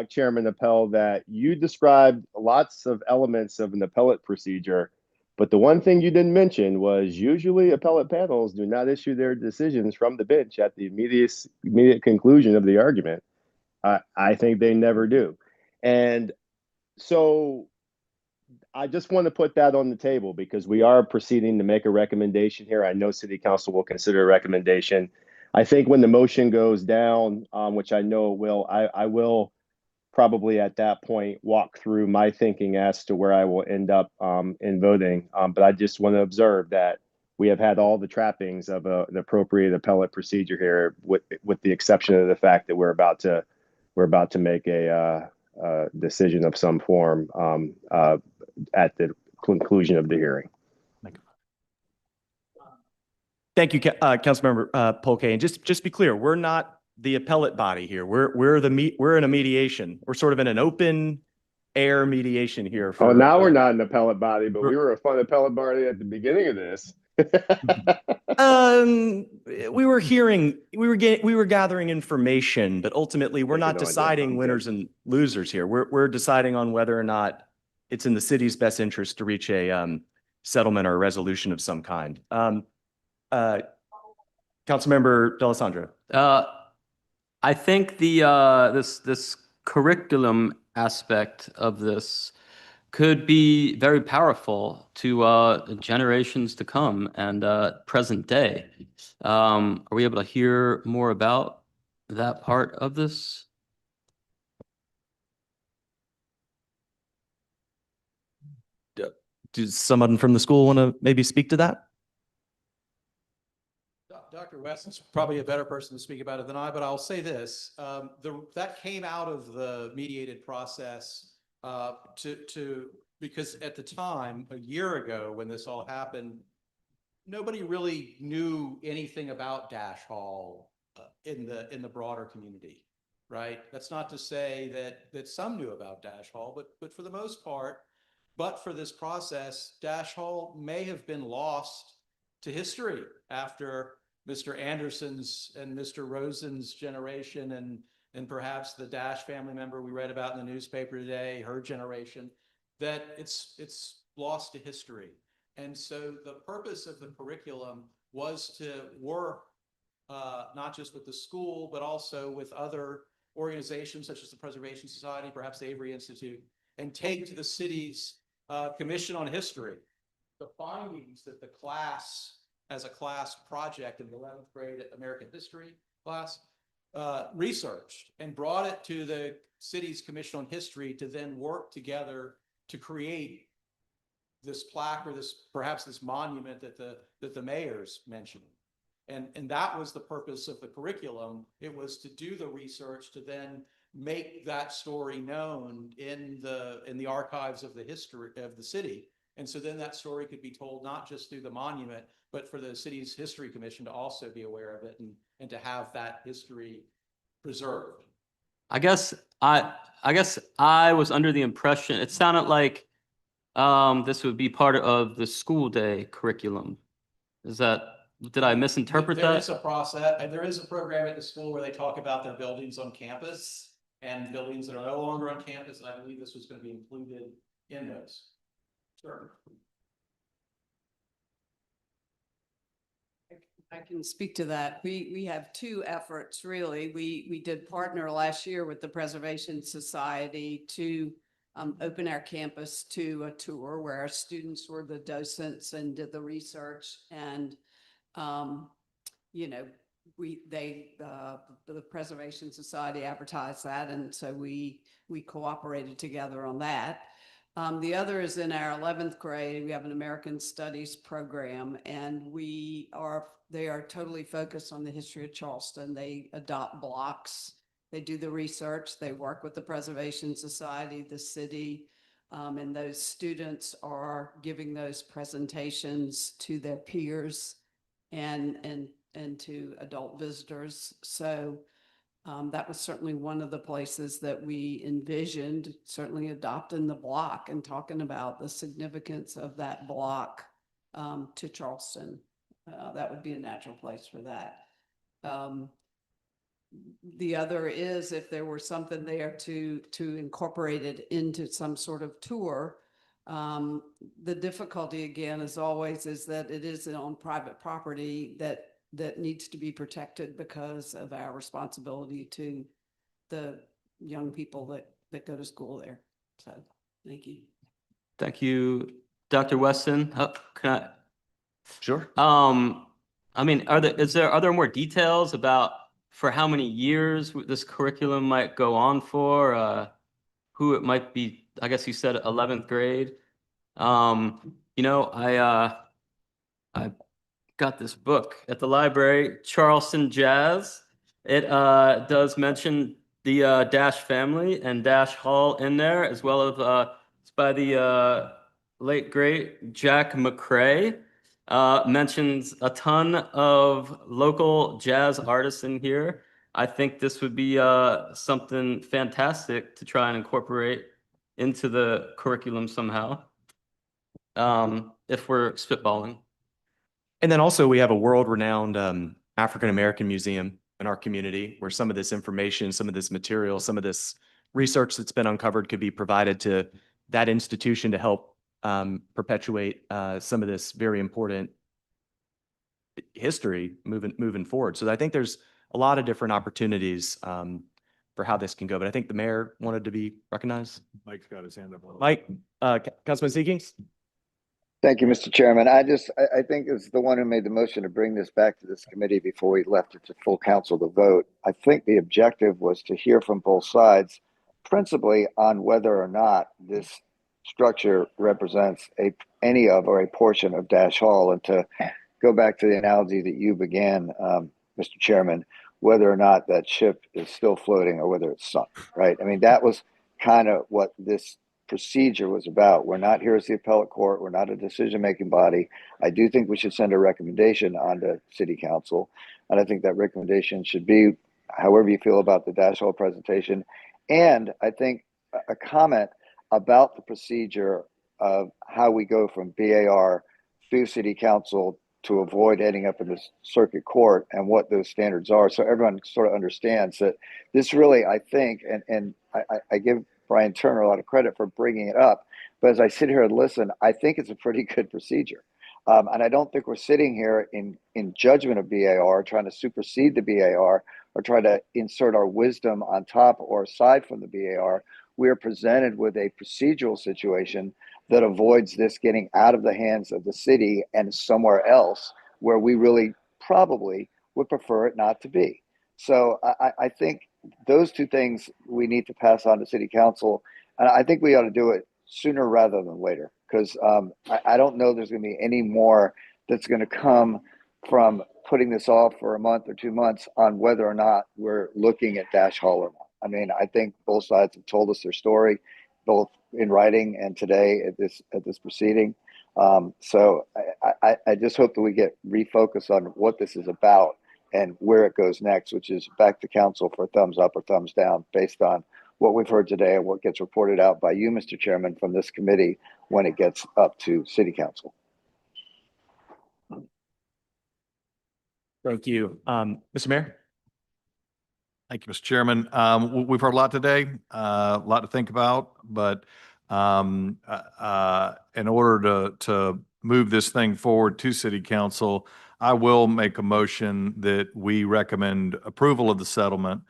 Chairman Appel, that you described lots of elements of an appellate procedure, but the one thing you didn't mention was usually appellate panels do not issue their decisions from the bench at the immediate conclusion of the argument. I think they never do. And so I just want to put that on the table because we are proceeding to make a recommendation here. I know City Council will consider a recommendation. I think when the motion goes down, which I know it will, I will probably at that point walk through my thinking as to where I will end up in voting. But I just want to observe that we have had all the trappings of an appropriate appellate procedure here, with the exception of the fact that we're about to make a decision of some form at the conclusion of the hearing. Thank you, Councilmember Polk. And just be clear, we're not the appellate body here. We're in a mediation. We're sort of in an open air mediation here. Oh, now we're not an appellate body, but we were a fun appellate body at the beginning of this. We were gathering information, but ultimately we're not deciding winners and losers here. We're deciding on whether or not it's in the city's best interest to reach a settlement or a resolution of some kind. Councilmember D'Alessandro. I think the this curriculum aspect of this could be very powerful to generations to come and present day. Are we able to hear more about that part of this? Does someone from the school want to maybe speak to that? Dr. West is probably a better person to speak about it than I, but I'll say this. That came out of the mediated process because at the time, a year ago, when this all happened, nobody really knew anything about Dash Hall in the broader community, right? That's not to say that some knew about Dash Hall, but for the most part, but for this process, Dash Hall may have been lost to history after Mr. Anderson's and Mr. Rosen's generation and perhaps the Dash family member we read about in the newspaper today, her generation, that it's lost to history. And so the purpose of the curriculum was to work not just with the school, but also with other organizations such as the Preservation Society, perhaps the Avery Institute, and take to the city's Commission on History the findings that the class, as a class project in the 11th grade American history class, researched and brought it to the city's Commission on History to then work together to create this plaque or perhaps this monument that the mayor's mentioned. And that was the purpose of the curriculum. It was to do the research to then make that story known in the archives of the history of the city. And so then that story could be told not just through the monument, but for the city's history commission to also be aware of it and to have that history preserved. I guess I was under the impression, it sounded like this would be part of the school day curriculum. Did I misinterpret that? There is a process, and there is a program at the school where they talk about their buildings on campus and buildings that are no longer on campus, and I believe this was going to be included in those. Sure. I can speak to that. We have two efforts, really. We did partner last year with the Preservation Society to open our campus to a tour where our students were the docents and did the research. And, you know, the Preservation Society advertised that. And so we cooperated together on that. The other is in our 11th grade. We have an American Studies program, and they are totally focused on the history of Charleston. They adopt blocks. They do the research. They work with the Preservation Society, the city, and those students are giving those presentations to their peers and to adult visitors. So that was certainly one of the places that we envisioned, certainly adopting the block and talking about the significance of that block to Charleston. That would be a natural place for that. The other is if there were something there to incorporate it into some sort of tour. The difficulty again, as always, is that it is on private property that needs to be protected because of our responsibility to the young people that go to school there. So, thank you. Thank you, Dr. Weston. Can I? Sure. I mean, are there more details about for how many years this curriculum might go on for? Who it might be? I guess you said 11th grade. You know, I got this book at the library, Charleston Jazz. It does mention the Dash family and Dash Hall in there, as well as it's by the late great Jack McCrae. Mentions a ton of local jazz artists in here. I think this would be something fantastic to try and incorporate into the curriculum somehow, if we're spitballing. And then also we have a world-renowned African-American museum in our community where some of this information, some of this material, some of this research that's been uncovered could be provided to that institution to help perpetuate some of this very important history moving forward. So I think there's a lot of different opportunities for how this can go. But I think the mayor wanted to be recognized. Mike's got his hand up. Mike, Councilman Seekings? Thank you, Mr. Chairman. I think it's the one who made the motion to bring this back to this committee before we left it to full council to vote. I think the objective was to hear from both sides, principally on whether or not this structure represents any of or a portion of Dash Hall. And to go back to the analogy that you began, Mr. Chairman, whether or not that ship is still floating or whether it's sunk, right? I mean, that was kind of what this procedure was about. We're not here as the appellate court. We're not a decision-making body. I do think we should send a recommendation on to City Council. And I think that recommendation should be however you feel about the Dash Hall presentation. And I think a comment about the procedure of how we go from BAR through City Council to avoid ending up in the circuit court and what those standards are. So everyone sort of understands that this really, I think, and I give Brian Turner a lot of credit for bringing it up. But as I sit here and listen, I think it's a pretty good procedure. And I don't think we're sitting here in judgment of BAR, trying to supersede the BAR or try to insert our wisdom on top or aside from the BAR. We are presented with a procedural situation that avoids this getting out of the hands of the city and somewhere else where we really probably would prefer it not to be. So I think those two things we need to pass on to City Council. And I think we ought to do it sooner rather than later, because I don't know there's going to be any more that's going to come from putting this off for a month or 2 months on whether or not we're looking at Dash Hall or not. I mean, I think both sides have told us their story, both in writing and today at this proceeding. So I just hope that we get refocused on what this is about and where it goes next, which is back to council for a thumbs up or thumbs down based on what we've heard today and what gets reported out by you, Mr. Chairman, from this committee when it gets up to City Council. Thank you. Mr. Mayor? Thank you, Mr. Chairman. We've heard a lot today, a lot to think about, but in order to move this thing forward to City Council, I will make a motion that we recommend approval of the settlement.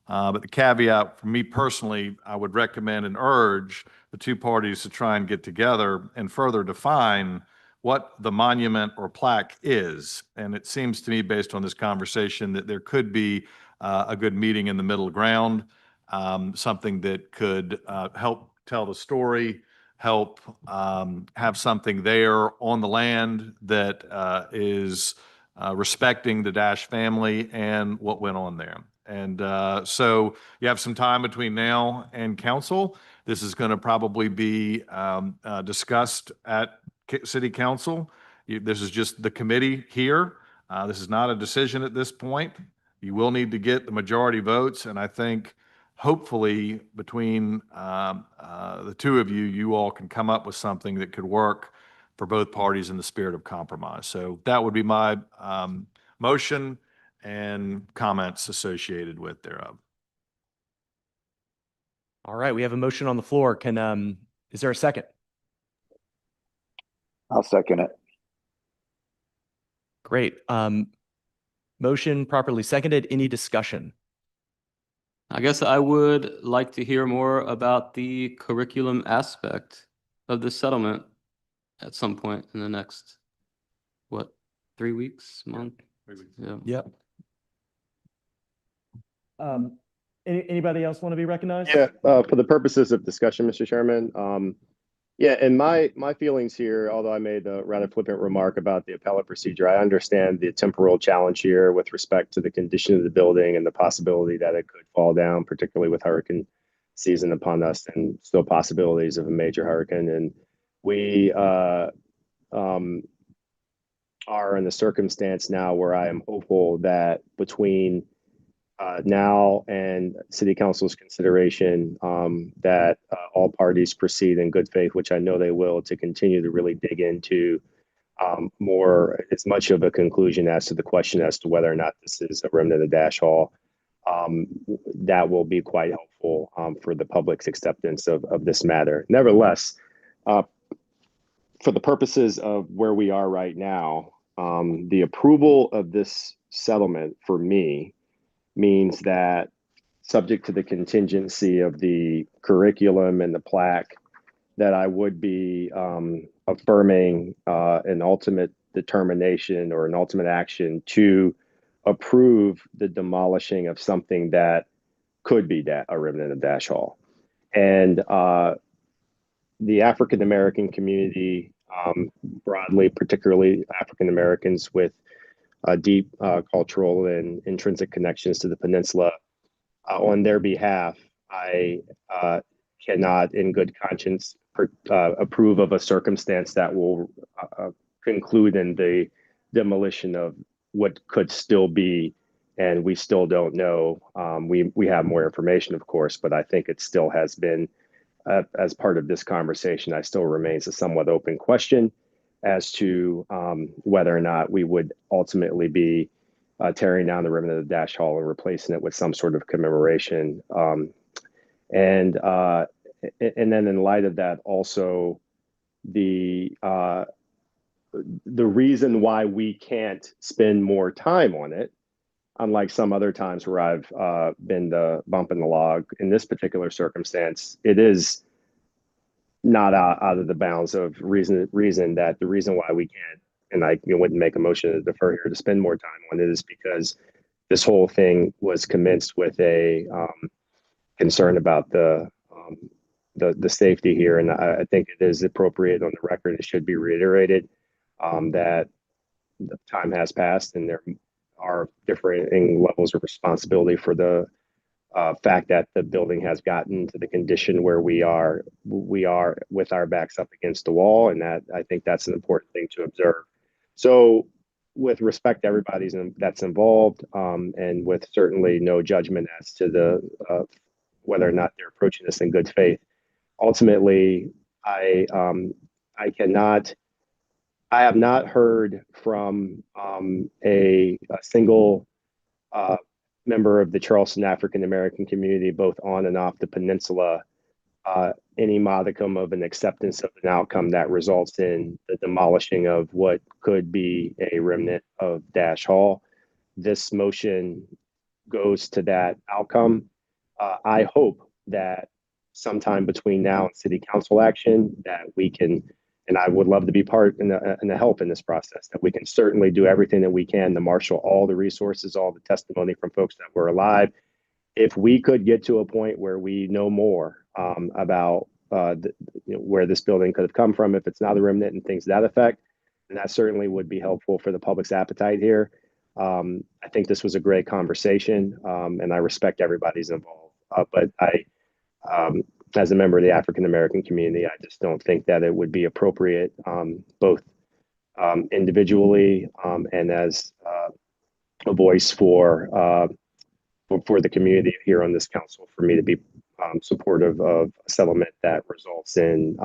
But the caveat for me personally, I would recommend and urge the two parties to try and get together and further define what the monument or plaque is. And it seems to me, based on this conversation, that there could be a good meeting in the middle ground, something that could help tell the story help have something there on the land that is respecting the Dash family and what went on there. And so you have some time between now and council. This is going to probably be discussed at city council. This is just the committee here. This is not a decision at this point. You will need to get the majority votes, and I think hopefully between the two of you, you all can come up with something that could work for both parties in the spirit of compromise. So that would be my motion and comments associated with thereof. All right, we have a motion on the floor. Is there a second? I'll second it. Great. Motion properly seconded. Any discussion? I guess I would like to hear more about the curriculum aspect of the settlement at some point in the next, 3 weeks, month? 3 weeks. Yeah. Yep. Anybody else want to be recognized? Yeah, for the purposes of discussion, Mr. Chairman, yeah, and my feelings here, although I made a rather flippant remark about the appellate procedure, I understand the temporal challenge here with respect to the condition of the building and the possibility that it could fall down, particularly with hurricane season upon us and still possibilities of a major hurricane. And we are in the circumstance now where I am hopeful that between now and City Council's consideration, that all parties proceed in good faith, which I know they will, to continue to really dig into more, as much of a conclusion as to the question as to whether or not this is a remnant of Dash Hall. That will be quite helpful for the public's acceptance of this matter. Nevertheless, for the purposes of where we are right now, the approval of this settlement for me means that, subject to the contingency of the curriculum and the plaque, that I would be affirming an ultimate determination or an ultimate action to approve the demolishing of something that could be a remnant of Dash Hall. And the African American community, broadly, particularly African Americans with deep cultural and intrinsic connections to the peninsula, on their behalf, I cannot in good conscience approve of a circumstance that will conclude in the demolition of what could still be, and we still don't know. We have more information, of course, but I think it still has been, as part of this conversation, I still remains a somewhat open question as to whether or not we would ultimately be tearing down the remnant of the Dash Hall and replacing it with some sort of commemoration. And then in light of that, also the reason why we can't spend more time on it, unlike some other times where I've been the bump in the log, in this particular circumstance, it is not out of the bounds of reason that the reason why we can't, and I wouldn't make a motion to defer here to spend more time on it, is because this whole thing was commenced with a concern about the safety here. And I think it is appropriate on the record, it should be reiterated that the time has passed and there are differing levels of responsibility for the fact that the building has gotten to the condition where we are with our backs up against the wall, and that I think that's an important thing to observe. So, with respect to everybody that's involved, and with certainly no judgment as to the whether or not they're approaching this in good faith, ultimately, I have not heard from a single member of the Charleston African American community, both on and off the peninsula, any modicum of an acceptance of an outcome that results in the demolishing of what could be a remnant of Dash Hall. This motion goes to that outcome. I hope that sometime between now and city council action that we can, and I would love to be part in the help in this process, that we can certainly do everything that we can to marshal all the resources, all the testimony from folks that were alive. If we could get to a point where we know more about where this building could have come from if it's not a remnant and things to that effect. And that certainly would be helpful for the public's appetite here. I think this was a great conversation, and I respect everybody's involved. But as a member of the African American community, I just don't think that it would be appropriate, both individually and as a voice for the community here on this council, for me to be supportive of a settlement that results in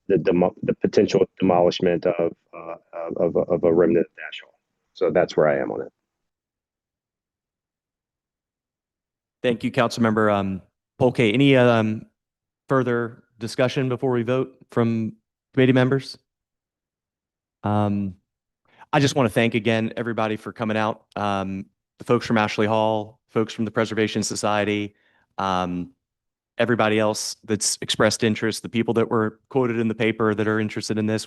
the potential demolishment of a remnant of Dash Hall. So that's where I am on it. Thank you, Councilmember Polke. Any further discussion before we vote from committee members? I just want to thank again everybody for coming out. The folks from Ashley Hall, folks from the Preservation Society, everybody else that's expressed interest, the people that were quoted in the paper that are interested in this.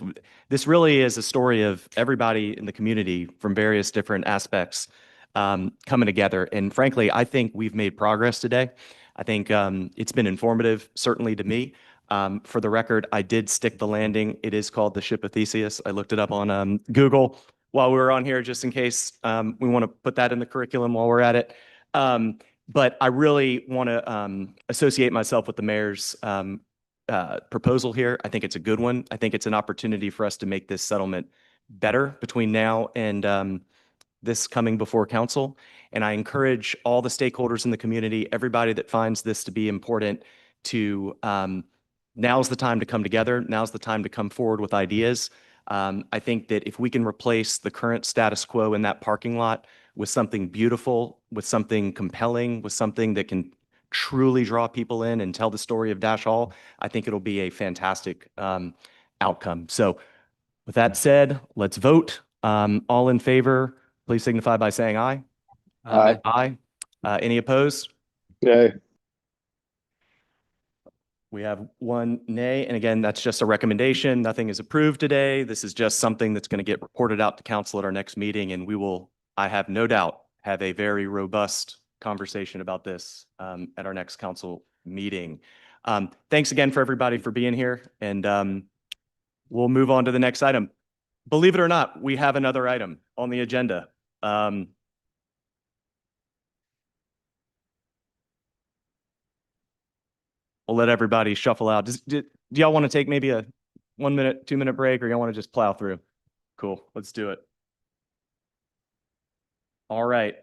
This really is a story of everybody in the community from various different aspects coming together. And frankly, I think we've made progress today. I think it's been informative, certainly to me. For the record, I did stick the landing. It is called the Ship of Theseus. I looked it up on Google while we were on here, just in case we want to put that in the curriculum while we're at it. But I really want to associate myself with the mayor's proposal here. I think it's a good one. I think it's an opportunity for us to make this settlement better between now and this coming before council. And I encourage all the stakeholders in the community, everybody that finds this to be important, to now's the time to come together. Now's the time to come forward with ideas. I think that if we can replace the current status quo in that parking lot with something beautiful, with something compelling, with something that can truly draw people in and tell the story of Dash Hall, I think it'll be a fantastic outcome. So with that said, let's vote. All in favor, please signify by saying aye. Aye. Aye. Any opposed? Yay. We have one nay, and again, that's just a recommendation. Nothing is approved today. This is just something that's going to get reported out to council at our next meeting, and we will, I have no doubt, have a very robust conversation about this at our next council meeting. Thanks again for everybody for being here, and we'll move on to the next item. Believe it or not, we have another item on the agenda. We'll let everybody shuffle out. Do y'all want to take maybe a 1 minute, 2 minute break, or y'all want to just plow through? Cool, let's do it. All right.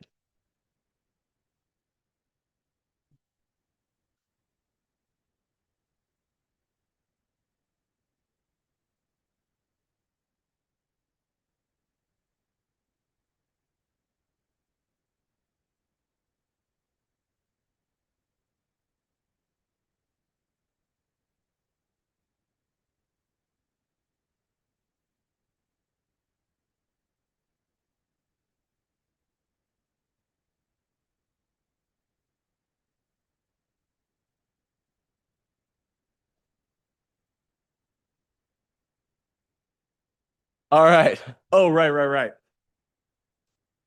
All right. Oh, right.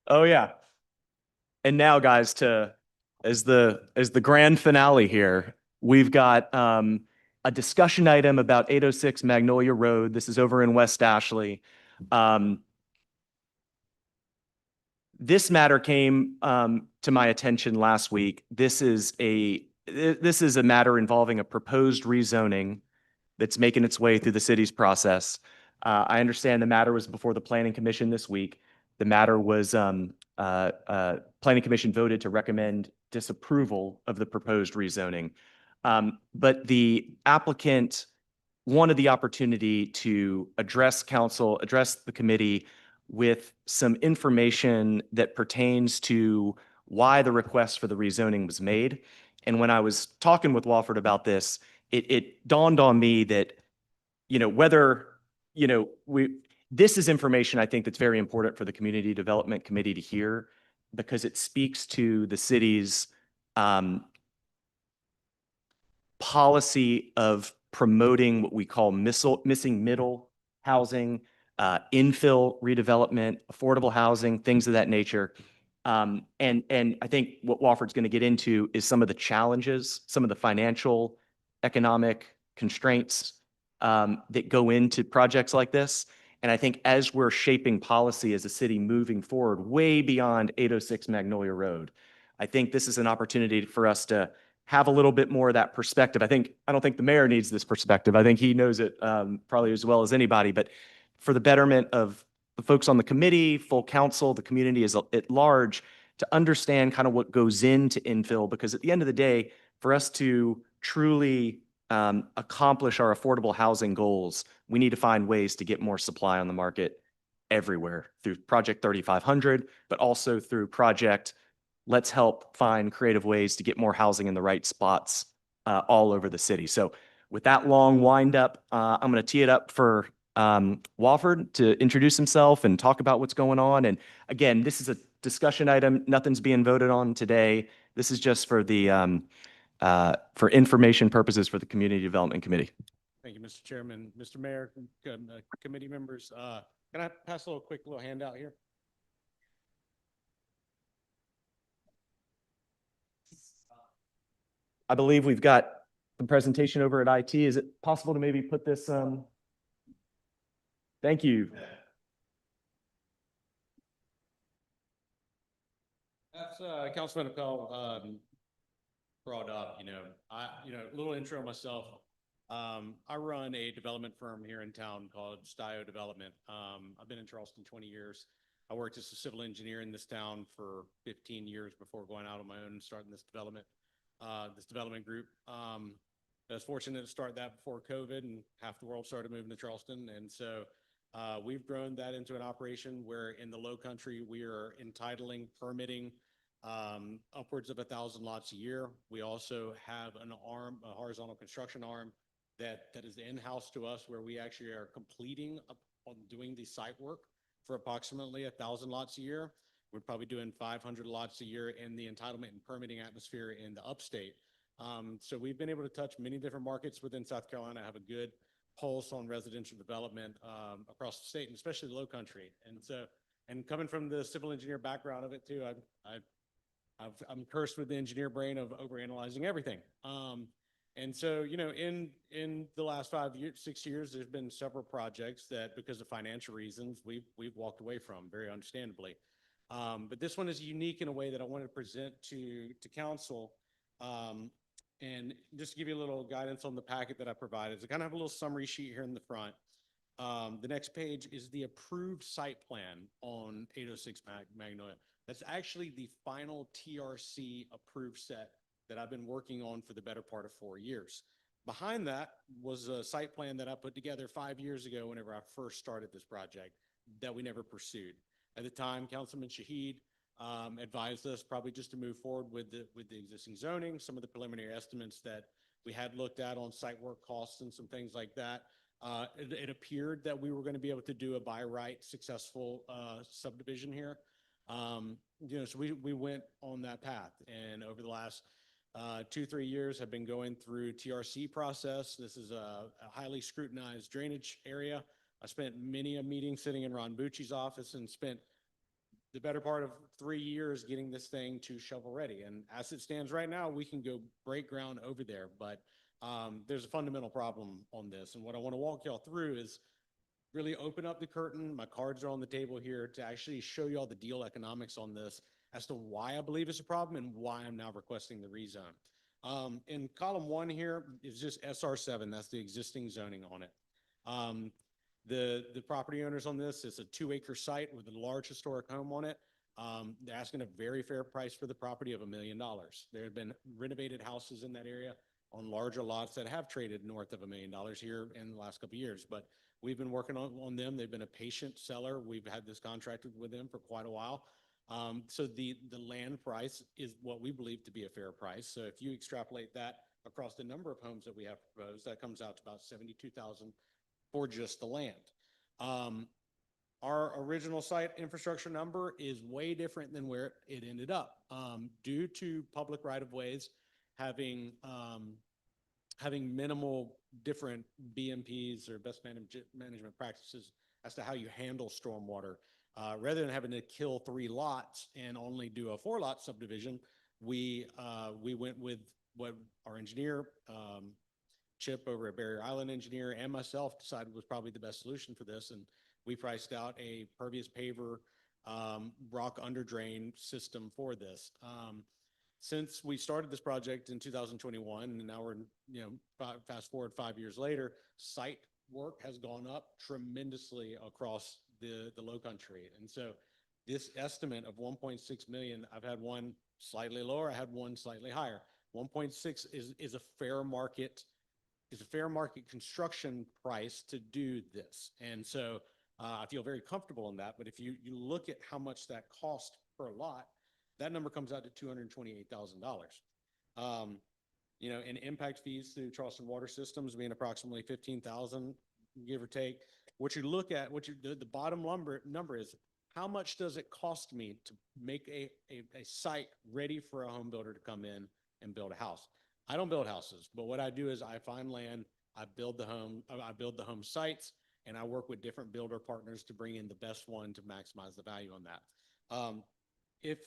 Oh, yeah. And now, guys, as the grand finale here, we've got a discussion item about 806 Magnolia Road. This is over in West Ashley. This matter came to my attention last week. This is a matter involving a proposed rezoning that's making its way through the city's process. I understand the matter was before the Planning Commission this week. The matter was, Planning Commission voted to recommend disapproval of the proposed rezoning. But the applicant wanted the opportunity to address council, address the committee with some information that pertains to why the request for the rezoning was made. And when I was talking with Wofford about this, it dawned on me that, this is information I think that's very important for the Community Development Committee to hear, because it speaks to the city's policy of promoting what we call missing middle housing, infill redevelopment, affordable housing, things of that nature. And I think what Wofford's going to get into is some of the challenges, some of the financial, economic, constraints that go into projects like this. And I think as we're shaping policy as a city moving forward, way beyond 806 Magnolia Road, I think this is an opportunity for us to have a little bit more of that perspective. I don't think the mayor needs this perspective. I think he knows it probably as well as anybody, but for the betterment of the folks on the committee, full council, the community as at large, to understand kind of what goes into infill, because at the end of the day, for us to truly accomplish our affordable housing goals, we need to find ways to get more supply on the market everywhere through Project 3500, but also through Project Let's help find creative ways to get more housing in the right spots all over the city. So with that long wind up, I'm going to tee it up for Wofford to introduce himself and talk about what's going on. And again, this is a discussion item. Nothing's being voted on today. This is just for the for information purposes for the Community Development Committee. Thank you, Mr. Chairman. Mr. Mayor, committee members, can I pass a quick little handout here? I believe we've got the presentation over at IT. Is it possible to maybe put this? Thank you. As Councilman Appel brought up, a little intro myself. I run a development firm here in town called Stio Development. I've been in Charleston 20 years. I worked as a civil engineer in this town for 15 years before going out on my own and starting this development group. I was fortunate to start that before COVID and half the world started moving to Charleston. And so we've grown that into an operation where in the low country, we are entitling, permitting upwards of 1,000 lots a year. We also have an arm, a horizontal construction arm that is in-house to us where we actually are completing on doing the site work for approximately 1,000 lots a year. We're probably doing 500 lots a year in the entitlement and permitting atmosphere in the upstate. So we've been able to touch many different markets within South Carolina, have a good pulse on residential development across the state and especially the low country. And coming from the civil engineer background of it too, I'm cursed with the engineer brain of overanalyzing everything. And so, in the last 6 years, there's been several projects that because of financial reasons, we've walked away from very understandably. But this one is unique in a way that I wanted to present to council. And just to give you a little guidance on the packet that I provided, so I kind of have a little summary sheet here in the front. The next page is the approved site plan on 806 Magnolia. That's actually the final TRC approved set that I've been working on for the better part of 4 years. Behind that was a site plan that I put together 5 years ago whenever I first started this project that we never pursued. At the time, Councilman Shahid advised us probably just to move forward with the existing zoning, some of the preliminary estimates that we had looked at on site work costs and some things like that. It appeared that we were going to be able to do a by right successful subdivision here. So we went on that path, and over the last 2-3 years have been going through TRC process. This is a highly scrutinized drainage area. I spent many a meeting sitting in Ron Bucci's office and spent the better part of 3 years getting this thing to shovel ready. And as it stands right now, we can go break ground over there, but there's a fundamental problem on this. And what I want to walk y'all through is really open up the curtain. My cards are on the table here to actually show you all the deal economics on this as to why I believe it's a problem and why I'm now requesting the rezone. In column 1 here is just SR7. That's the existing zoning on it. The property owners on this, it's a 2-acre site with a large historic home on it. They're asking a very fair price for the property of $1 million. There have been renovated houses in that area on larger lots that have traded north of $1 million here in the last couple of years, but we've been working on them. They've been a patient seller. We've had this contracted with them for quite a while. So the land price is what we believe to be a fair price. So if you extrapolate that across the number of homes that we have proposed, that comes out to about $72,000 for just the land. Our original site infrastructure number is way different than where it ended up due to public right-of-ways having minimal different BMPs or best management practices as to how you handle stormwater. Rather than having to kill 3 lots and only do a 4-lot subdivision, we went with what our engineer Chip over at Barrier Island Engineer and myself decided was probably the best solution for this. And we priced out a pervious paver rock under drain system for this. Since we started this project in 2021, and now we're, fast forward 5 years later, site work has gone up tremendously across the low country. And so this estimate of 1.6 million, I've had one slightly lower, I had one slightly higher. 1.6 is a fair market construction price to do this. And so I feel very comfortable in that. But if you look at how much that cost per lot, that number comes out to $228,000. And impact fees through Charleston Water Systems being approximately 15,000, give or take. What you look at, the bottom number is, how much does it cost me to make a site ready for a home builder to come in and build a house? I don't build houses, but what I do is I find land, I build the home sites, and I work with different builder partners to bring in the best one to maximize the value on that. If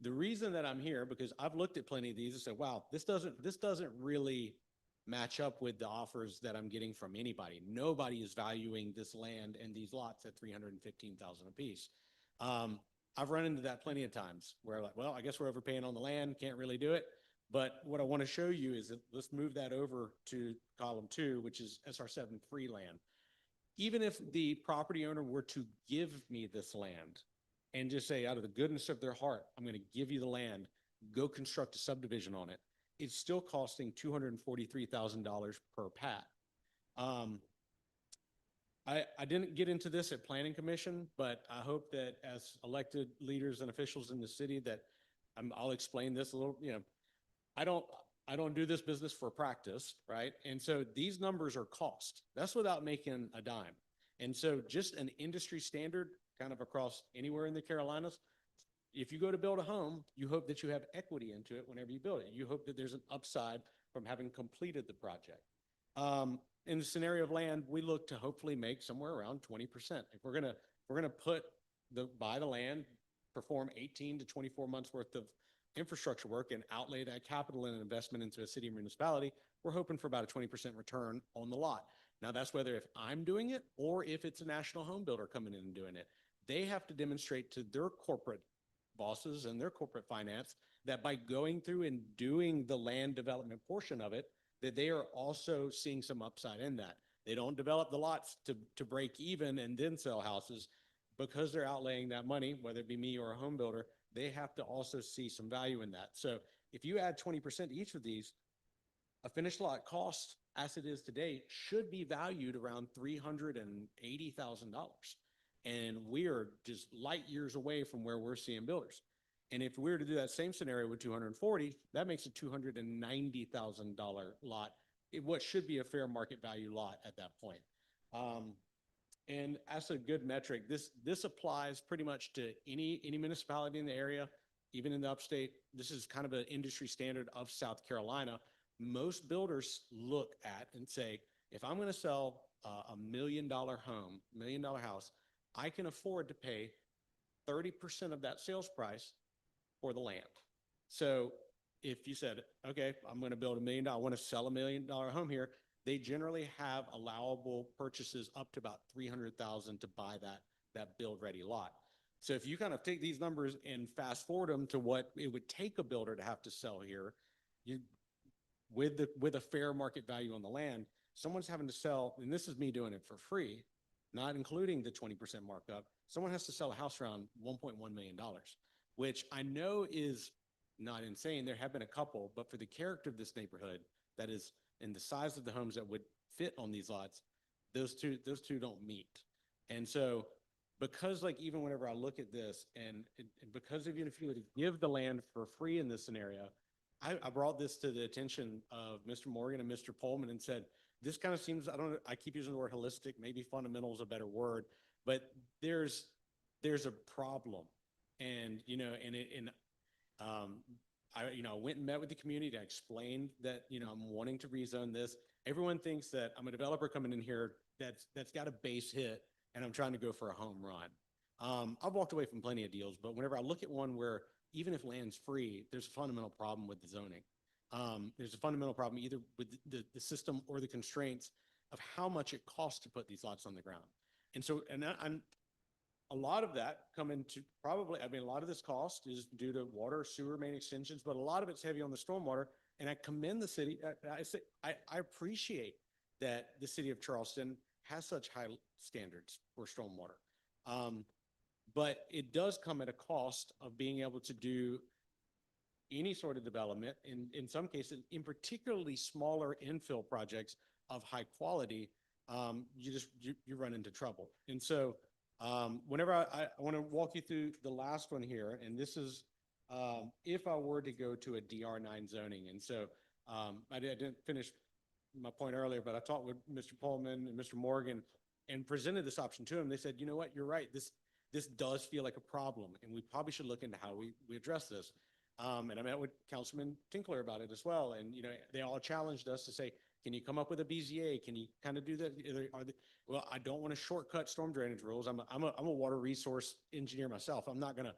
the reason that I'm here, because I've looked at plenty of these and said, wow, this doesn't really match up with the offers that I'm getting from anybody. Nobody is valuing this land and these lots at $315,000 a piece. I've run into that plenty of times where, like, well, I guess we're overpaying on the land, can't really do it. But what I want to show you is that, let's move that over to column 2, which is SR7 free land. Even if the property owner were to give me this land and just say, out of the goodness of their heart, I'm going to give you the land, go construct a subdivision on it, it's still costing $243,000 per pat. I didn't get into this at Planning Commission, but I hope that as elected leaders and officials in the city that I'll explain this a little. I don't do this business for practice, right? And so these numbers are cost. That's without making a dime. And so just an industry standard kind of across anywhere in the Carolinas, if you go to build a home, you hope that you have equity into it whenever you build it. You hope that there's an upside from having completed the project. In the scenario of land, we look to hopefully make somewhere around 20%. If we're gonna buy the land, perform 18 to 24 months worth of infrastructure work and outlay that capital and investment into a city or municipality, we're hoping for about a 20% return on the lot. Now that's whether if I'm doing it or if it's a national home builder coming in and doing it. They have to demonstrate to their corporate bosses and their corporate finance that by going through and doing the land development portion of it, that they are also seeing some upside in that. They don't develop the lots to break even and then sell houses. Because they're outlaying that money, whether it be me or a home builder, they have to also see some value in that. So if you add 20% to each of these, a finished lot cost as it is today should be valued around $380,000. And we are just light years away from where we're seeing builders. And if we were to do that same scenario with 240, that makes a $290,000 lot, what should be a fair market value lot at that point. And that's a good metric. This applies pretty much to any municipality in the area, even in the upstate. This is kind of an industry standard of South Carolina. Most builders look at and say, if I'm going to sell $1 million home, $1 million house, I can afford to pay 30% of that sales price for the land. So if you said, okay, I'm going to build $1 million, I want to sell $1 million home here, they generally have allowable purchases up to about $300,000 to buy that build ready lot. So if you kind of take these numbers and fast forward them to what it would take a builder to have to sell here, with a fair market value on the land, someone's having to sell, and this is me doing it for free, not including the 20% markup, someone has to sell a house around $1.1 million, which I know is not insane. There have been a couple, but for the character of this neighborhood, that is, and the size of the homes that would fit on these lots, those two don't meet. And so because like even whenever I look at this and because even if you were to give the land for free in this scenario, I brought this to the attention of Mr. Morgan and Mr. Pullman and said, this kind of seems, I keep using the word holistic, maybe fundamental is a better word, but there's a problem. And, I went and met with the community to explain that, I'm wanting to rezone this. Everyone thinks that I'm a developer coming in here that's got a base hit and I'm trying to go for a home run. I've walked away from plenty of deals, but whenever I look at one where even if land's free, there's a fundamental problem with the zoning. There's a fundamental problem either with the system or the constraints of how much it costs to put these lots on the ground. And so, I'm a lot of that come into probably, I mean, a lot of this cost is due to water, sewer main extensions, but a lot of it's heavy on the stormwater. And I commend the city. I appreciate that the city of Charleston has such high standards for stormwater. But it does come at a cost of being able to do any sort of development, in some cases, in particularly smaller infill projects of high quality, you run into trouble. And so whenever I want to walk you through the last one here, and this is if I were to go to a DR9 zoning. And so I didn't finish my point earlier, but I talked with Mr. Pullman and Mr. Morgan and presented this option to him. They said, you know what, you're right. This does feel like a problem, and we probably should look into how we address this. And I met with Councilman Tinkler about it as well. And, you know, they all challenged us to say, can you come up with a BZA? Can you kind of do that? Well, I don't want to shortcut storm drainage rules. I'm a water resource engineer myself. I'm not going to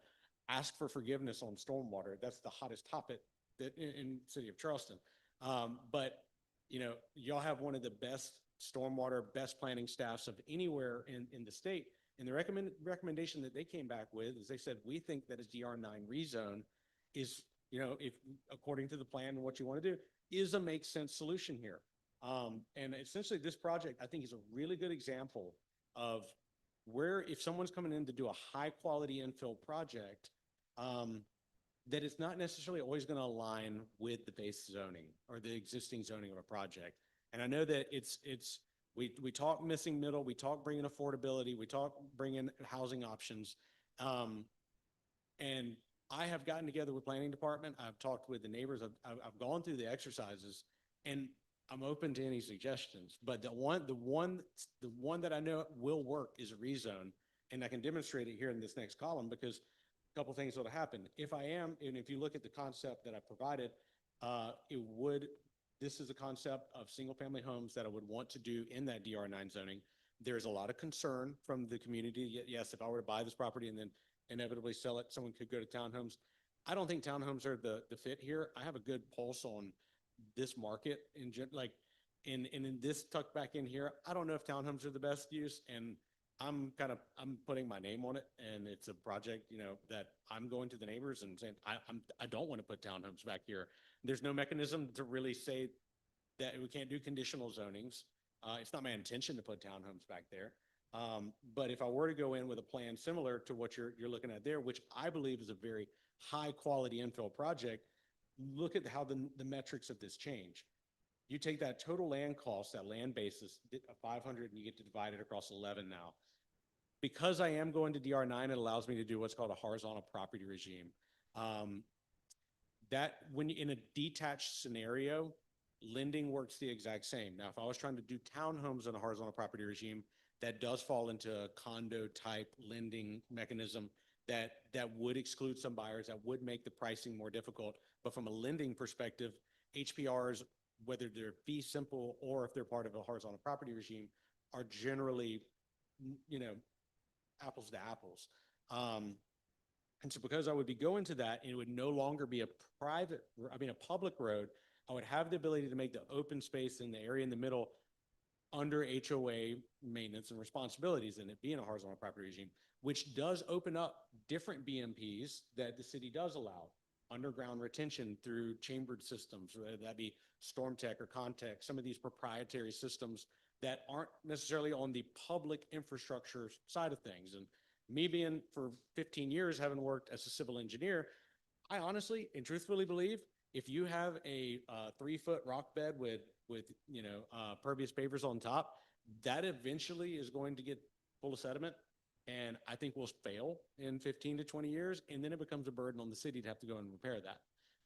ask for forgiveness on stormwater. That's the hottest topic in the city of Charleston. But, you know, y'all have one of the best stormwater, best planning staffs of anywhere in the state. And the recommendation that they came back with is they said, we think that a DR9 rezone is, you know, if according to the plan and what you want to do, is a make sense solution here. And essentially this project, I think, is a really good example of where if someone's coming in to do a high quality infill project, that it's not necessarily always going to align with the base zoning or the existing zoning of a project. And I know that we talk missing middle, we talk bringing affordability, we talk bringing housing options. And I have gotten together with planning department. I've talked with the neighbors. I've gone through the exercises, and I'm open to any suggestions. But the one that I know will work is a rezone, and I can demonstrate it here in this next column because a couple things will happen. If I am, and if you look at the concept that I provided, this is a concept of single family homes that I would want to do in that DR9 zoning. There's a lot of concern from the community. Yes, if I were to buy this property and then inevitably sell it, someone could go to townhomes. I don't think townhomes are the fit here. I have a good pulse on this market in in this tucked back in here. I don't know if townhomes are the best use, and I'm putting my name on it, and it's a project, you know, that I'm going to the neighbors and saying, I don't want to put townhomes back here. There's no mechanism to really say that we can't do conditional zonings. It's not my intention to put townhomes back there. But if I were to go in with a plan similar to what you're looking at there, which I believe is a very high quality infill project, look at how the metrics of this change. You take that total land cost, that land basis, 500, and you get to divide it across 11 now. Because I am going to DR9, it allows me to do what's called a horizontal property regime. That when in a detached scenario, lending works the exact same. Now, if I was trying to do townhomes in a horizontal property regime, that does fall into a condo type lending mechanism that would exclude some buyers, that would make the pricing more difficult. But from a lending perspective, HPRs, whether they're fee simple or if they're part of a horizontal property regime, are generally, you know, apples to apples. And so because I would be going to that, and it would no longer be a public road, I would have the ability to make the open space in the area in the middle under HOA maintenance and responsibilities, and it being a horizontal property regime, which does open up different BMPs that the city does allow. Underground retention through chambered systems, whether that be StormTech or Contech, some of these proprietary systems that aren't necessarily on the public infrastructure side of things. And me being for 15 years, having worked as a civil engineer, I honestly and truthfully believe if you have a 3-foot rock bed with you know, pervious pavers on top, that eventually is going to get full of sediment. And I think we'll fail in 15 to 20 years. And then it becomes a burden on the city to have to go and repair that.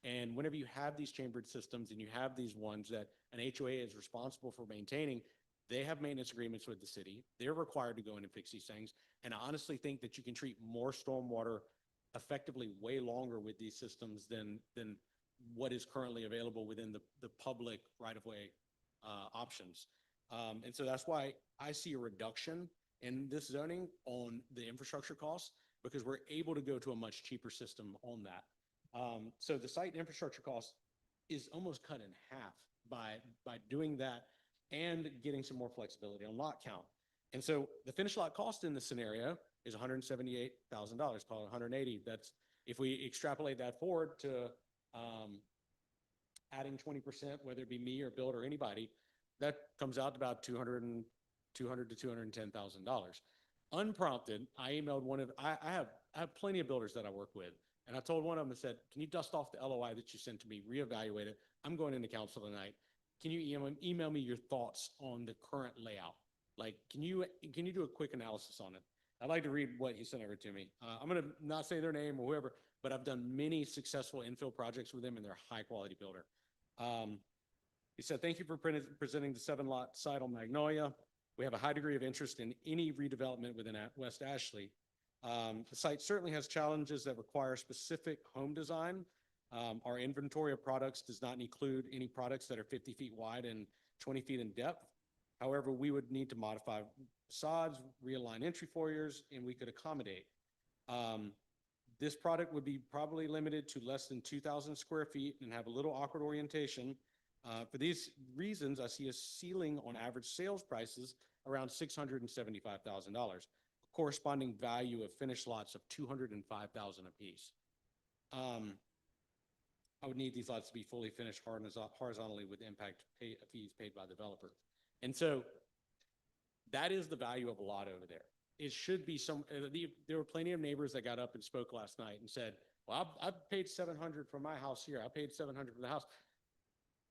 And whenever you have these chambered systems and you have these ones that an HOA is responsible for maintaining, they have maintenance agreements with the city. They're required to go in and fix these things. And I honestly think that you can treat more stormwater effectively way longer with these systems than what is currently available within the public right-of-way options. And so that's why I see a reduction in this zoning on the infrastructure costs, because we're able to go to a much cheaper system on that. So the site infrastructure costs is almost cut in half by doing that and getting some more flexibility on lot count. And so the finished lot cost in this scenario is $178,000, call it 180. That's, if we extrapolate that forward to adding 20%, whether it be me or Bill or anybody, that comes out to about $200 to $210,000. Unprompted, I emailed one of, I have plenty of builders that I work with. And I told one of them, I said, can you dust off the LOI that you sent to me, reevaluate it? I'm going into council tonight. Can you email me your thoughts on the current layout? Like, can you do a quick analysis on it? I'd like to read what he sent over to me. I'm going to not say their name or whoever, but I've done many successful infill projects with them, and they're a high quality builder. He said, thank you for presenting the 7-lot site on Magnolia. We have a high degree of interest in any redevelopment within West Ashley. The site certainly has challenges that require specific home design. Our inventory of products does not include any products that are 50 feet wide and 20 feet in depth. However, we would need to modify facades, realign entry foyers, and we could accommodate. This product would be probably limited to less than 2,000 square feet and have a little awkward orientation. For these reasons, I see a ceiling on average sales prices around $675,000. Corresponding value of finished lots of $205,000 apiece. I would need these lots to be fully finished horizontally with impact fees paid by the developer. And so that is the value of a lot over there. It should be there were plenty of neighbors that got up and spoke last night and said, well, I've paid $700 for my house here. I paid $700 for the house.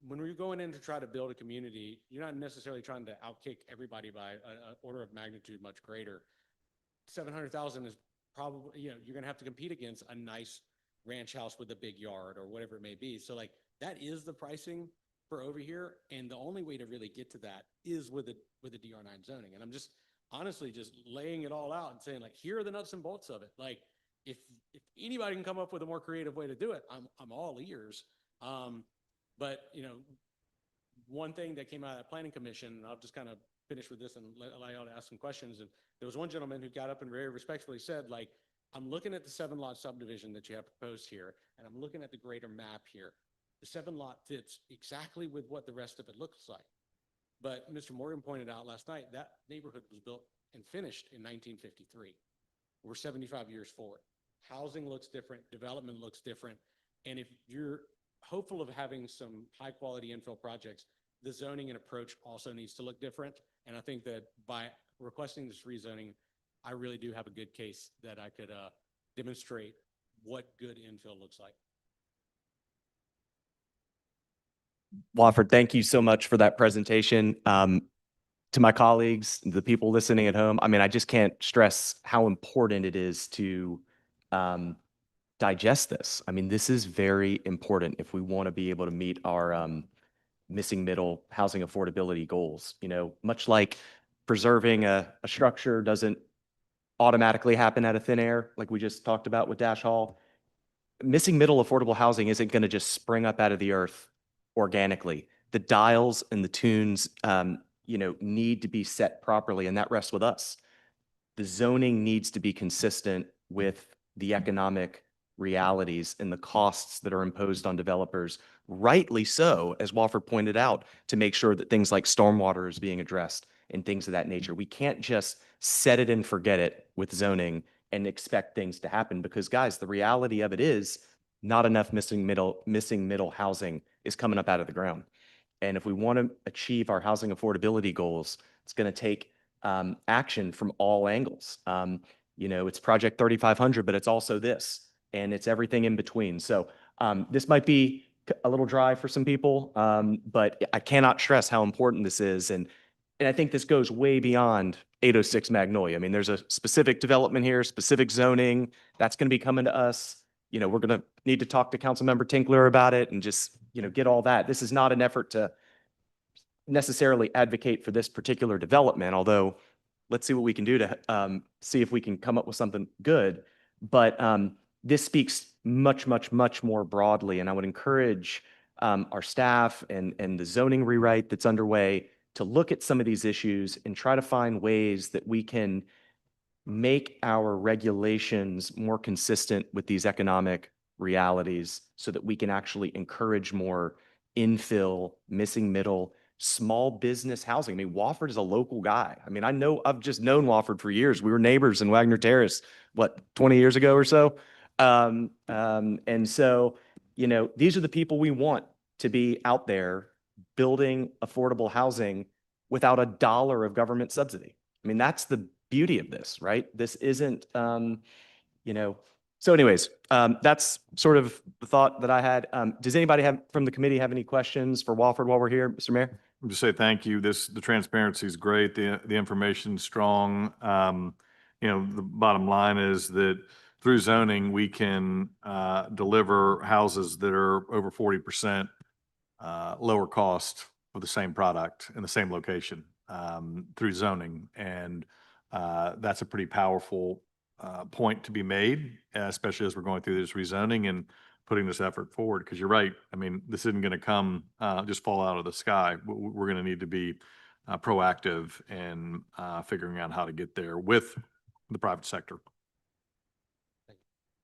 When we're going in to try to build a community, you're not necessarily trying to outkick everybody by an order of magnitude much greater. 700,000 is probably, you're going to have to compete against a nice ranch house with a big yard or whatever it may be. So like that is the pricing for over here. And the only way to really get to that is with a DR9 zoning. And I'm just honestly just laying it all out and saying like, here are the nuts and bolts of it. Like if anybody can come up with a more creative way to do it, I'm all ears. But one thing that came out of that planning commission, and I'll just kind of finish with this and allow y'all to ask some questions. And there was one gentleman who got up and very respectfully said, like, I'm looking at the 7-lot subdivision that you have proposed here, and I'm looking at the greater map here. The 7-lot fits exactly with what the rest of it looks like. But Mr. Morgan pointed out last night that neighborhood was built and finished in 1953. We're 75 years forward. Housing looks different, development looks different. And if you're hopeful of having some high quality infill projects, the zoning and approach also needs to look different. And I think that by requesting this rezoning, I really do have a good case that I could demonstrate what good infill looks like. Wofford, thank you so much for that presentation. To my colleagues, the people listening at home, I mean, I just can't stress how important it is to digest this. I mean, this is very important if we want to be able to meet our missing middle housing affordability goals. Much like preserving a structure doesn't automatically happen out of thin air, like we just talked about with Dash Hall. Missing middle affordable housing isn't going to just spring up out of the earth organically. The dials and the tunes, need to be set properly, and that rests with us. The zoning needs to be consistent with the economic realities and the costs that are imposed on developers, rightly so, as Wofford pointed out, to make sure that things like stormwater is being addressed and things of that nature. We can't just set it and forget it with zoning and expect things to happen, because guys, the reality of it is not enough missing middle housing is coming up out of the ground. And if we want to achieve our housing affordability goals, it's going to take action from all angles. It's Project 3500, but it's also this, and it's everything in between. So this might be a little dry for some people, but I cannot stress how important this is. And I think this goes way beyond 806 Magnolia. I mean, there's a specific development here, specific zoning that's going to be coming to us. We're going to need to talk to Councilmember Tinkler about it and just, get all that. This is not an effort to necessarily advocate for this particular development, although let's see what we can do to see if we can come up with something good. But this speaks much, much, much more broadly. And I would encourage our staff and the zoning rewrite that's underway to look at some of these issues and try to find ways that we can make our regulations more consistent with these economic realities so that we can actually encourage more infill, missing middle, small business housing. I mean, Wofford is a local guy. I mean, I've just known Wofford for years. We were neighbors in Wagner Terrace, what, 20 years ago or so? And so, you know, these are the people we want to be out there building affordable housing without a dollar of government subsidy. I mean, that's the beauty of this, right? This isn't, you know, so anyways, that's sort of the thought that I had. Does anybody from the committee have any questions for Wofford while we're here, Mr. Mayor? I'll just say thank you. The transparency is great. The information's strong. You know, the bottom line is that through zoning, we can deliver houses that are over 40% lower cost for the same product in the same location through zoning. And that's a pretty powerful point to be made, especially as we're going through this rezoning and putting this effort forward. Because you're right. I mean, this isn't going to come just fall out of the sky. We're going to need to be proactive in figuring out how to get there with the private sector.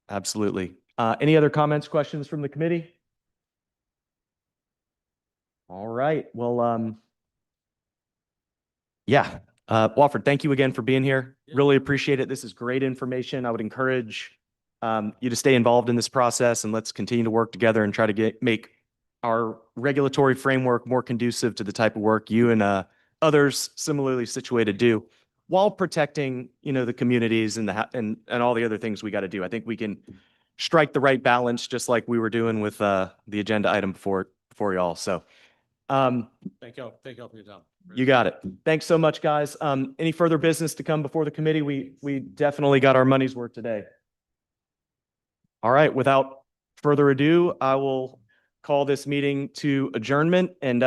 Absolutely. Any other comments, questions from the committee? All right. Well, yeah. Wofford, thank you again for being here. Really appreciate it. This is great information. I would encourage you to stay involved in this process, and let's continue to work together and try to make our regulatory framework more conducive to the type of work you and others similarly situated do, while protecting, you know, the communities and and all the other things we got to do. I think we can strike the right balance, just like we were doing with the agenda item before y'all. So, Thank y'all for your time. you got it. Thanks so much, guys. Any further business to come before the committee? We definitely got our money's worth today. All right. Without further ado, I will call this meeting to adjournment and